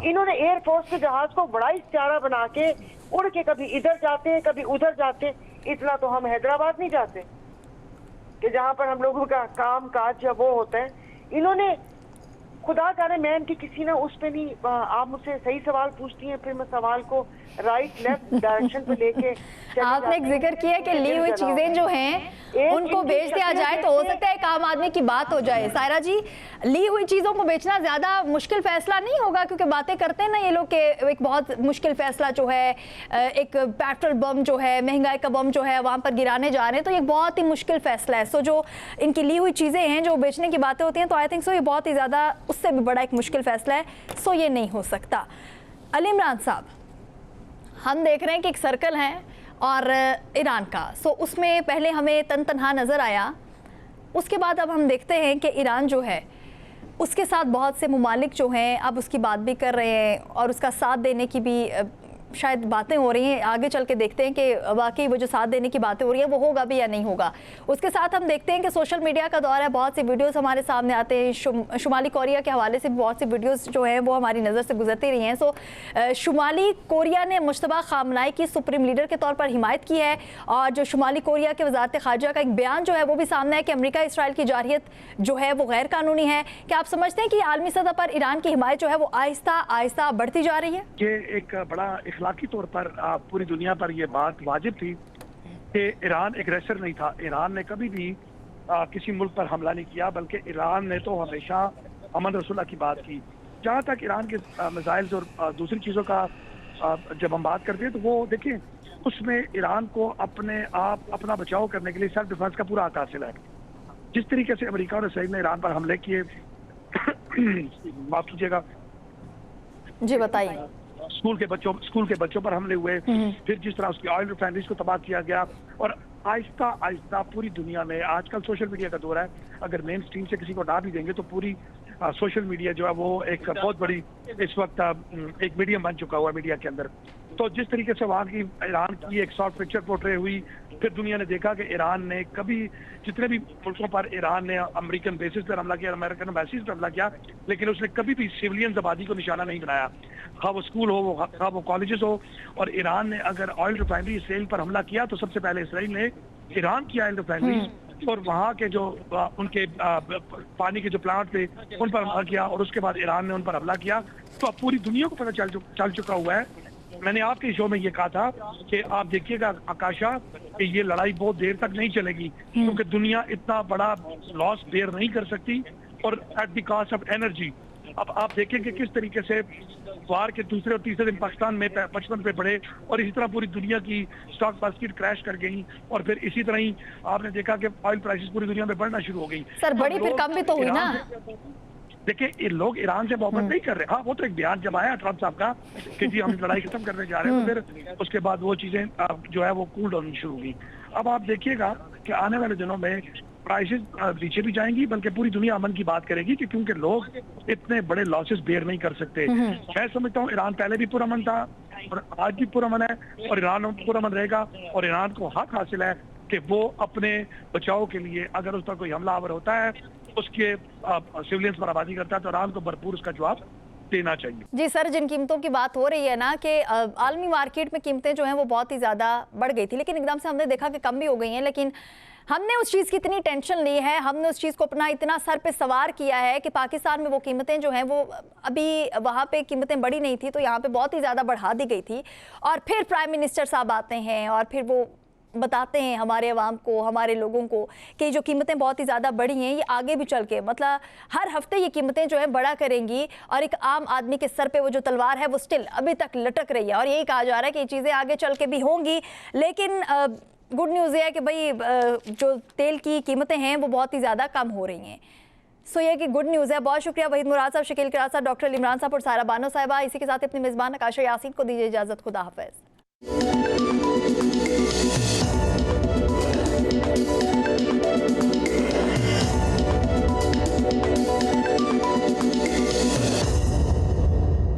इन्होंने एयरफोर्स के जहाज को बड़ा इश्तियारा बना के उड़ के कभी इधर जाते हैं कभी उधर जाते हैं। इतना तो हम हैदराबाद नहीं जाते कि जहाँ पर हम लोगों का काम काज या वो होता है। इन्होंने खुदा जाने, मैं इनकी किसी ना उस पे नहीं, आप मुझसे सही सवाल पूछती हैं फिर मैं सवाल को राइट लेफ्ट डायरेक्शन पे लेके। आपने एक जिक्र किया कि ली हुई चीजें जो हैं उनको बेच दिया जाए तो हो सकता है एक आम आदमी की बात हो जाए। सायरा जी, ली हुई चीजों को बेचना ज्यादा मुश्किल फैसला नहीं होगा? क्योंकि बातें करते हैं ना ये लोग के एक बहुत मुश्किल फैसला जो है, एक पेट्रोल बम जो है, महंगाई का बम जो है वहां पर गिराने जा रहे हैं, तो ये बहुत ही मुश्किल फैसला है। सो जो इनकी ली हुई चीजें हैं जो बेचने की बातें होती हैं, तो आई थिंक सो ये बहुत ही ज्यादा, उससे भी बड़ा एक मुश्किल फैसला है। सो ये नहीं हो सकता। अली इमरान साहब, हम देख रहे हैं कि एक सर्कल है और ईरान का, सो उसमें पहले हमें तन तनहा नज़र आया, उसके बाद अब हम देखते हैं कि ईरान जो है उसके साथ बहुत से मुमालिक जो हैं अब उसकी बात भी कर रहे हैं और उसका साथ देने की भी शायद बातें हो रही हैं। आगे चल के देखते हैं कि वाकई वो जो साथ देने की बातें हो रही हैं वो होगा भी या नहीं होगा। उसके साथ हम देखते हैं कि सोशल मीडिया का दौर है, बहुत सी वीडियोस हमारे सामने आते हैं। शुमाली कोरिया के हवाले से बहुत सी वीडियोस जो हैं वो हमारी नज़र से गुजरती रही हैं। सो शुमाली कोरिया ने मुश्तबा खामनाई की सुप्रीम लीडर के तौर पर हिमायत की है और जो शुमाली कोरिया के वजारत ख़ारजा का एक बयान जो है वो भी सामने है कि अमेरिका इसराइल की जारहियत जो है वो गैर कानूनी है। क्या आप समझते हैं कि आलमी सतह पर ईरान की हिमायत जो है वो आहिस्ता आहिस्ता बढ़ती जा रही है? ये एक बड़ा इखलाकी तौर पर पूरी दुनिया पर यह बात वाजिब थी कि ईरान एग्रेसर नहीं था। ईरान ने कभी भी किसी मुल्क पर हमला नहीं किया, बल्कि ईरान ने तो हमेशा अमन रसूला की बात की। जहाँ तक ईरान के मिसाइल्स और दूसरी चीज़ों का जब हम बात करते हैं तो वो देखिए उसमें ईरान को अपने आप अपना बचाव करने के लिए सेल्फ डिफेंस का पूरा हक हासिल है। जिस तरीके से अमेरिका और इसराइल ने ईरान पर हमले किए माफ कीजिएगा जी बताइए। स्कूल के बच्चों पर हमले हुए, फिर जिस तरह उसकी ऑयल रिफाइनरीज को तबाह किया गया और आहिस्ता आहिस्ता पूरी दुनिया में आजकल सोशल मीडिया का दौर है। अगर मेन स्ट्रीम से किसी को हटा भी देंगे तो पूरी सोशल मीडिया जो है वो एक बहुत बड़ी इस वक्त एक मीडियम बन चुका हुआ है मीडिया के अंदर। तो जिस तरीके से वहाँ की ईरान की एक सॉफ्ट पिक्चर पोर्ट्रे हुई, फिर दुनिया ने देखा कि ईरान ने कभी जितने भी मुल्कों पर ईरान ने अमेरिकन बेसिस पर हमला किया, अमेरिकन एम्बेसीज पर हमला किया, लेकिन उसने कभी भी सिविलियन आबादी को निशाना नहीं बनाया, खा वो स्कूल हो, खा वो कॉलेजेस हो। और ईरान ने अगर ऑयल रिफाइनरी इसराइल पर हमला किया तो सबसे पहले इसराइल ने ईरान की ऑयल रिफाइनरी और वहाँ के जो उनके पानी के जो प्लांट थे उन पर हमला किया और उसके बाद ईरान ने उन पर हमला किया। तो अब पूरी दुनिया को पता चल चुका हुआ है। मैंने आपके शो में ये कहा था कि आप देखिएगा आकाशा कि ये लड़ाई बहुत देर तक नहीं चलेगी, क्योंकि दुनिया इतना बड़ा लॉस बेयर नहीं कर सकती और at the cost of energy. अब आप देखेंगे किस तरीके से वार के दूसरे और तीसरे दिन पाकिस्तान में 55 पे बढ़े और इसी तरह पूरी दुनिया की स्टॉक बास्केट क्रैश कर गई और फिर इसी तरह ही आपने देखा कि ऑयल प्राइसेस पूरी दुनिया में बढ़ना शुरू हो गई। सर बड़ी फिर कम भी तो हुई ना। देखिए ये लोग ईरान से मोहब्बत नहीं कर रहे। हाँ वो तो एक बयान जब आया ट्रम्प साहब का कि जी हम लड़ाई खत्म करने जा रहे हैं, तो फिर उसके बाद वो चीजें जो है वो कूल डाउन शुरू हुई। अब आप देखिएगा कि आने वाले दिनों में प्राइसेस नीचे भी जाएंगी, बल्कि पूरी दुनिया अमन की बात करेगी कि क्योंकि लोग इतने बड़े लॉसेस बेयर नहीं कर सकते। मैं समझता हूँ ईरान पहले भी पुरअमन था और आज भी पुरअमन है और ईरान पुरअमन रहेगा और ईरान को हक हासिल है कि वो अपने बचाव के लिए अगर उस पर कोई हमलावर होता है, उसके सिविलियंस पर आबादी करता है, तो ईरान को भरपूर उसका जवाब देना चाहिए। जी सर, जिन कीमतों की बात हो रही है ना कि आलमी मार्केट में कीमतें जो हैं वो बहुत ही ज़्यादा बढ़ गई थी, लेकिन एकदम से हमने देखा कि कम भी हो गई हैं, लेकिन हमने उस चीज़ की इतनी टेंशन ली है, हमने उस चीज़ को अपना इतना सर पे सवार किया है कि पाकिस्तान में वो कीमतें जो हैं वो अभी वहाँ पे कीमतें बढ़ी नहीं थी तो यहाँ पे बहुत ही ज़्यादा बढ़ा दी गई थी। और फिर प्राइम मिनिस्टर साहब आते हैं और फिर वो बताते हैं हमारे अवाम को, हमारे लोगों को कि जो कीमतें बहुत ही ज़्यादा बढ़ी हैं ये आगे भी चल के मतलब हर हफ्ते ये कीमतें जो है बढ़ा करेंगी और एक आम आदमी के सर पे वो जो तलवार है वो स्टिल अभी तक लटक रही है और यही कहा जा रहा है कि ये चीज़ें आगे चल के भी होंगी। लेकिन गुड न्यूज़ ये है कि भाई जो तेल की कीमतें हैं वो बहुत ही ज़्यादा कम हो रही हैं। सो ये कि गुड न्यूज़ है। बहुत शुक्रिया वहीद मुराद साहब, शकील किरार साहब, डॉक्टर इमरान साहब और सारा बानो साहिबा। इसी के साथ अपनी मेज़बान आकाशा यासीन को दीजिए इजाज़त। खुदा हाफ़िज़।